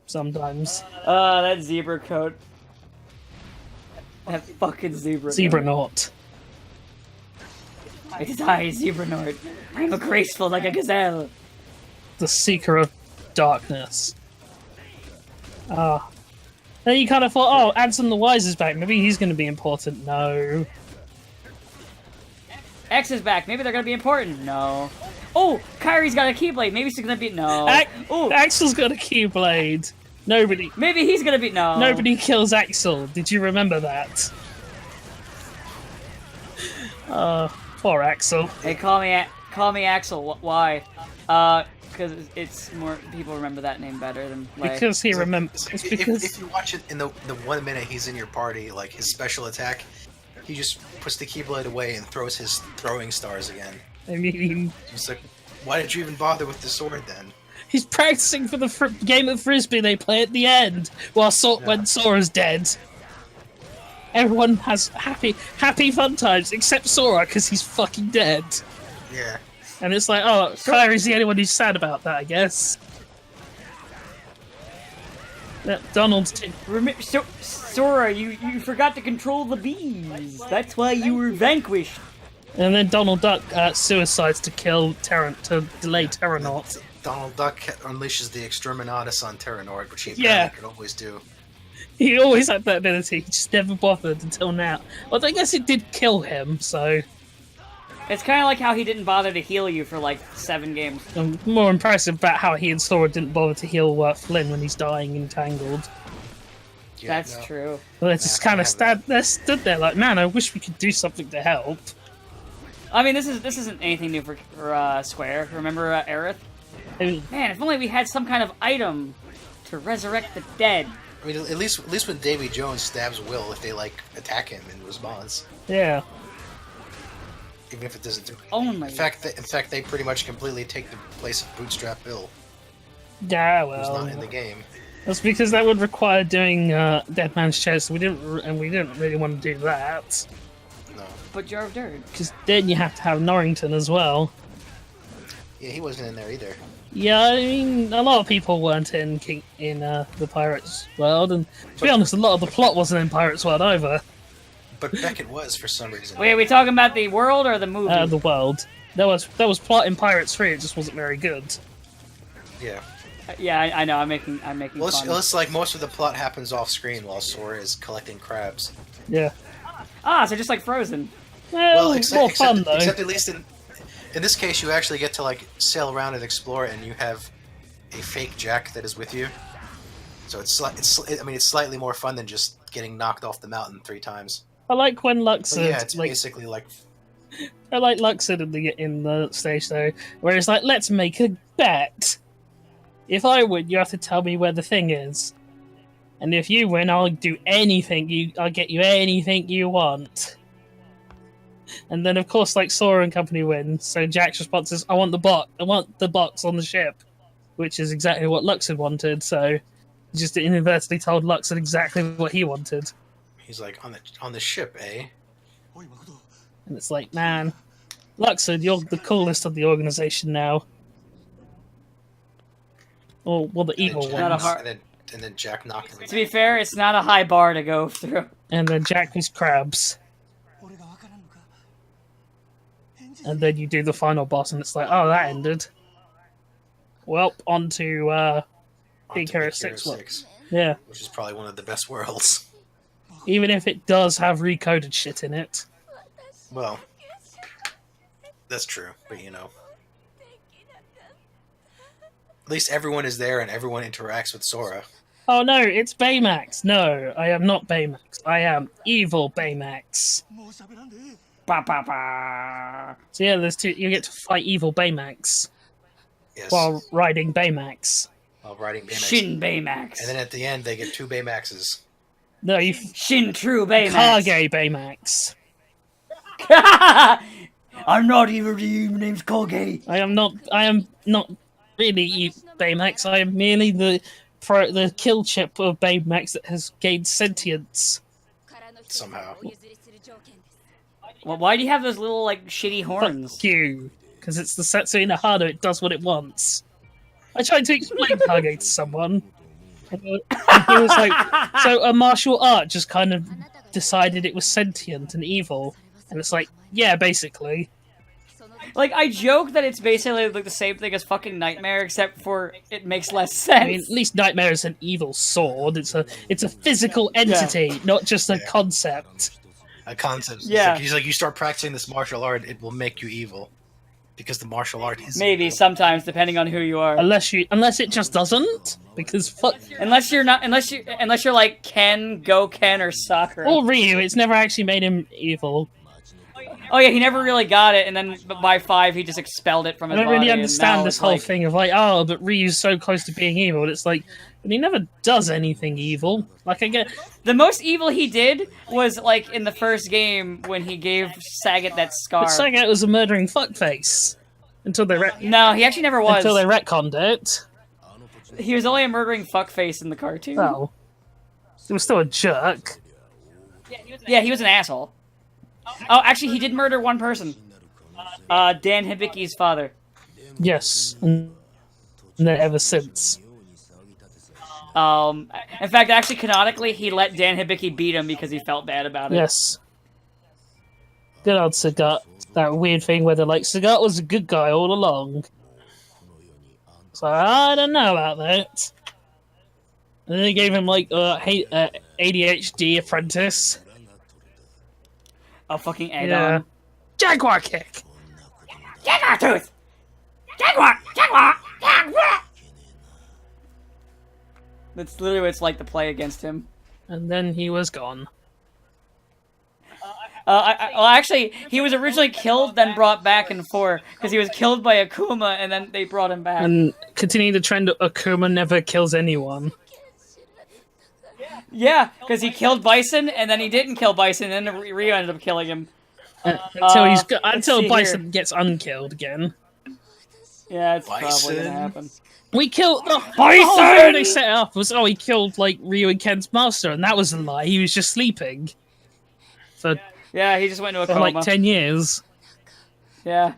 Sometimes. That zebra coat. That fucking zebra Zebra coat. not. It is I, Zebra Nord. I am graceful like a gazelle. The Seeker of Darkness. Then you kind of thought, oh, Ansem the Wise is back. Maybe he's going to be important. No. X is back. Maybe they're gonna be important. No. Oh, Kyrie's got a Keyblade. Maybe she's gonna be no. Oh, Axel's got a Keyblade. Nobody maybe he's gonna be no. Nobody kills Axel. Did you remember that? Poor Axel. Hey, call me Axel. Why? Because it's more people remember that name better than like. Because he remembers. It's because if you watch it in the 1 minute he's in your party, like his special attack, he just puts the Keyblade away and throws his throwing stars again. I mean, It's like, why did you even bother with the sword then? he's practicing for the game of Frisbee they play at the end, when Sora's dead. Everyone has happy fun times, except Sora, because he's fucking dead. Yeah. And it's like, oh, Kyrie's the only one who's sad about that, I guess. Yeah, Donald's too. Sora, you forgot to control the bees. That's why you were vanquished. And then Donald Duck suicides to kill to delay Terranaut. Donald Duck unleashes the Exterminatus on Terranord, which he Yeah. apparently could always do. He always had that ability, he just never bothered until now. Well, I guess it did kill him, so It's kind of like how he didn't bother to heal you for like 7 games. I'm more impressive about how he and Sora didn't bother to heal Flynn when he's dying entangled. Yeah, That's no. true. Well, they just Yeah, kind I of have that. stood there like, man, I wish we could do something to help. I mean, this isn't anything new for Square. Remember Aerith? I mean, Man, if only we had some kind of item to resurrect the dead. I mean, at least when Davy Jones stabs Will, if they like attack him in response, Yeah. even if it doesn't. Do... Only. In fact, they pretty much completely take the place of Bootstrap Bill, Yeah, who's well. not in the game. That's because that would require doing Dead Man's Chest. We didn't really want to do that. No. But Jar of Dirt. Because then you have to have Norrington as well. Yeah, he wasn't in there either. Yeah, I mean, a lot of people weren't in the Pirates world, and to be honest, a lot of the plot wasn't in Pirates world either. But Beckett was for some reason. Wait, are we talking about the world or the movie? The world. There was plot in Pirates 3. It just wasn't very good. Yeah. Yeah, I know. I'm making Well, fun. it's like most of the plot happens off screen while Sora is collecting crabs. Yeah. Ah, so just like Frozen. Well, more fun though. Except at least in this case, you actually get to like sail around and explore, and you have a fake Jack that is with you. So it's slightly more fun than just getting knocked off the mountain 3 times. I like when But Luxord, yeah, it's basically like I like Luxord in the stage though, where it's like, let's make a bet. If I win, you have to tell me where the thing is, and if you win, I'll do anything. I'll get you anything you want. And then, of course, like Sora and company win. So Jack's response is, "I want the box. I want the box on the ship," which is exactly what Luxord wanted. So he just inadvertently told Luxord exactly what he wanted. he's like on the ship, eh? And it's like, man, Luxord, you're the coolest of the organization now. Or, well, the evil And one. Not a hard- and then Jack knocked him. To be fair, it's not a high bar to go through. And then Jack was crabs. And then you do the final boss, and it's like, oh, that ended. Well, on to Big Hero 6. Yeah. Which is probably one of the best worlds. Even if it does have recoded shit in it. Well, that's true, but you know. At least everyone is there and everyone interacts with Sora. Oh no, it's Baymax. No, I am not Baymax. I am evil Baymax. Ba, ba, ba. So yeah, you get to fight evil Baymax Yes. while riding Baymax. While riding Baymax. Shin Baymax. And then at the end, they get 2 Baymaxes. No, you Shin True Baymax. Kage Baymax. I'm not even the name's Kage. I am not really Baymax. I am merely the kill chip of Baymax that has gained sentience. Somehow. Well, why do you have those little like shitty horns? Fuck you, because it's the Setsuya Hado. It does what it wants. I tried to explain Kage to someone. And he was like, so a martial art just kind of decided it was sentient and evil. And it's like, yeah, basically. Like, I joke that it's basically like the same thing as fucking Nightmare, except for it makes less sense. I mean, at least Nightmare is an evil sword. It's a physical entity, not just a concept. A concept. Yeah. He's like, you start practicing this martial art, it will make you evil. Because the martial art is Maybe evil. sometimes, depending on who you are. Unless it just doesn't, because fuck. Unless you're like Ken, Go Ken, or Sakura. Or Ryu, it's never actually made him evil. Oh yeah, he never really got it, and then by 5 he just expelled it from I his don't body. really and understand now this it's whole like- thing of like, oh, but Ryu's so close to being evil. And it's like, but he never does anything evil. Like, I get. The most evil he did was like in the first game when he gave Sagat that scar. But Sagat was a murdering fuckface. Until they No, he actually never was. Until they retconned it. He was only a murdering fuckface in the cartoon. Oh. He was still a jerk. Yeah, he was an asshole. Oh, actually, he did murder one person. Dan Hibicki's father. Yes. And then ever since. In fact, actually, canonically, he let Dan Hibicki beat him because he felt bad about it. Yes. Good old Sagat. That weird thing where they're like, Sagat was a good guy all along. So, I don't know about that. And then they gave him, like, ADHD apprentice. Oh, fucking Edon. Yeah. Jaguar kick! Jaguar tooth! Jaguar! Jaguar! Jaguar! That's literally what it's like to play against him. And then he was gone. Well, actually, he was originally killed, then brought back in 4, because he was killed by Akuma, and then they brought him back. And continuing the trend of Akuma never kills anyone. Yeah, because he killed Bison, and then he didn't kill Bison, and then Ryu ended up killing him. Until see Bison here. gets unkilled again. Yeah, it's probably Bison. gonna happen. We killed the Bison! whole thing they set up was he killed like Ryu and Ken's master, and that was a lie. He was just sleeping for Yeah, he just went into a for coma. like 10 years. Yeah.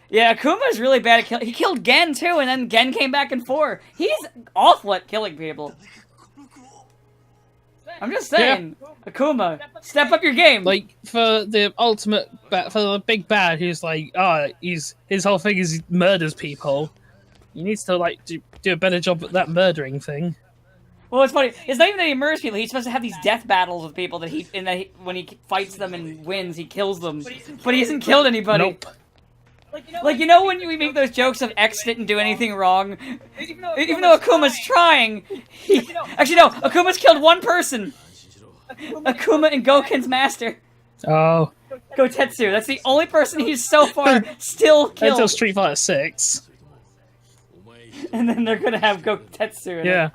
Yeah, Akuma's really bad at killing. He killed Gen too, and then Gen came back in 4. He's awful at killing people. I'm just saying, Akuma, step up your game. Like for the for the big bad, who's like, his whole thing is he murders people. He needs to like do a better job at that murdering thing. Well, it's funny. It's not even that he murders people. He's supposed to have these death battles with people when he fights them and wins, he kills them. But he hasn't killed anybody. Nope. Like, you know when we make those jokes of X didn't do anything wrong? Even though Akuma's trying, actually, no, Akuma's killed one person. Akuma and Goken's master. Oh. Gotetsu. That's the only person he's so far still killed. Until Street Fighter 6. And then they're gonna have Gotetsu in it. Yeah.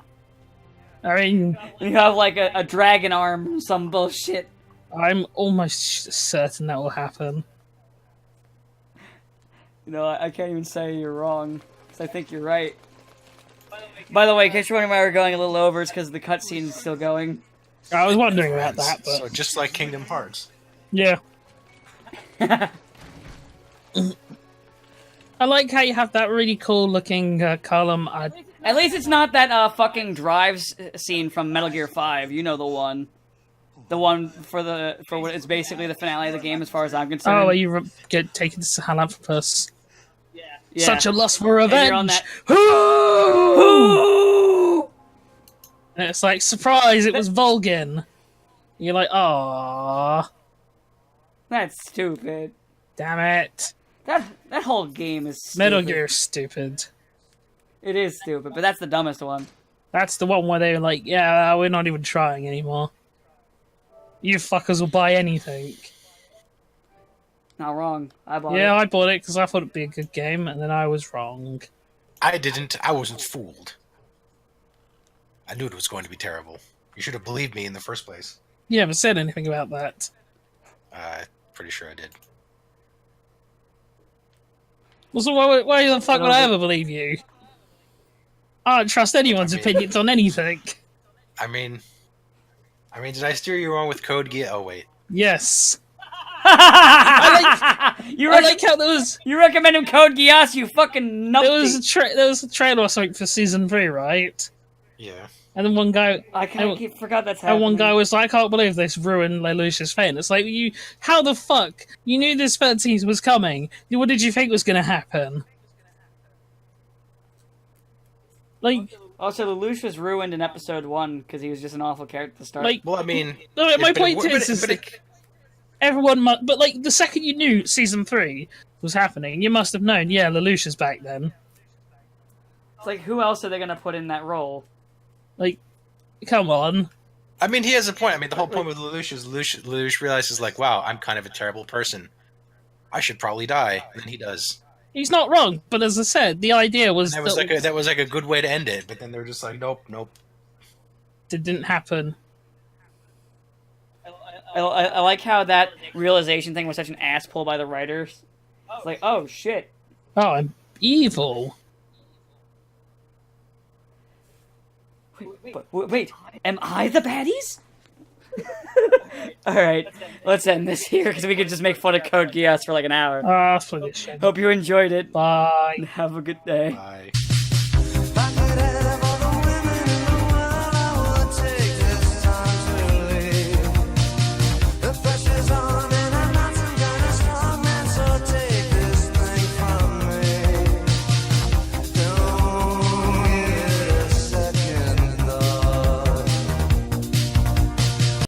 I mean, And you have, like, a dragon arm, some bullshit. I'm almost certain that will happen. You know, I can't even say you're wrong, because I think you're right. By the way, in case you're wondering why we're going a little over, it's because the cutscene's still going. I was wondering about that, but So just like Kingdom Hearts. yeah. I like how you have that really cool looking column. At least it's not that fucking drives scene from Metal Gear 5. You know the one. The one for what is basically the finale of the game, as far as I'm concerned. Oh, where you get taken to Salampus. Yeah. Such a lust for And you're on revenge. that- Ooh! And it's like, surprise, it was Volgin. You're like, aww, That's stupid. damn it. That whole game is stupid. Metal Gear is stupid. It is stupid, but that's the dumbest one. That's the one where they were like, yeah, we're not even trying anymore. You fuckers will buy anything. Not wrong. I bought Yeah, it. I bought it because I thought it'd be a good game, and then I was wrong. I didn't. I wasn't fooled. I knew it was going to be terrible. You should have believed me in the first place. You haven't said anything about that. Pretty sure I did. Well, so why the fuck would I ever believe you? I don't trust anyone's opinions on anything. I mean, did I steer you wrong with Code Geass? Oh wait. Yes. You I like how there was recommend him Code Geass, you fucking numpty. there was a trailer or something for season 3, right? Yeah. And then one guy I forgot that's happening. and one guy was like, I can't believe this ruined Lelouch's fate. And it's like, how the fuck? You knew this 13th was coming. What did you think was going to happen? Like, Also, Lelouch was ruined in episode 1 because he was just an awful character to start. like, Well, I mean, no, my but point it- is, but it- that everyone but like, the second you knew season 3 was happening, you must have known, yeah, Lelouch is back then. It's like, who else are they gonna put in that role? Like, come on. I mean, he has a point. I mean, the whole point with Lelouch is Lelouch realizes, like, wow, I'm kind of a terrible person. I should probably die. And then he does. He's not wrong, but as I said, the idea was And that was like a good way to end it. But then they're just like, nope. it didn't happen. I like how that realization thing was such an ass pull by the writers. It's like, oh shit. Oh, I'm evil. Wait, am I the baddies? Alright, let's end this here, because we could just make fun of Code Geass for like an hour. For this shit. Hope you enjoyed it. Bye. Have a good day. Bye.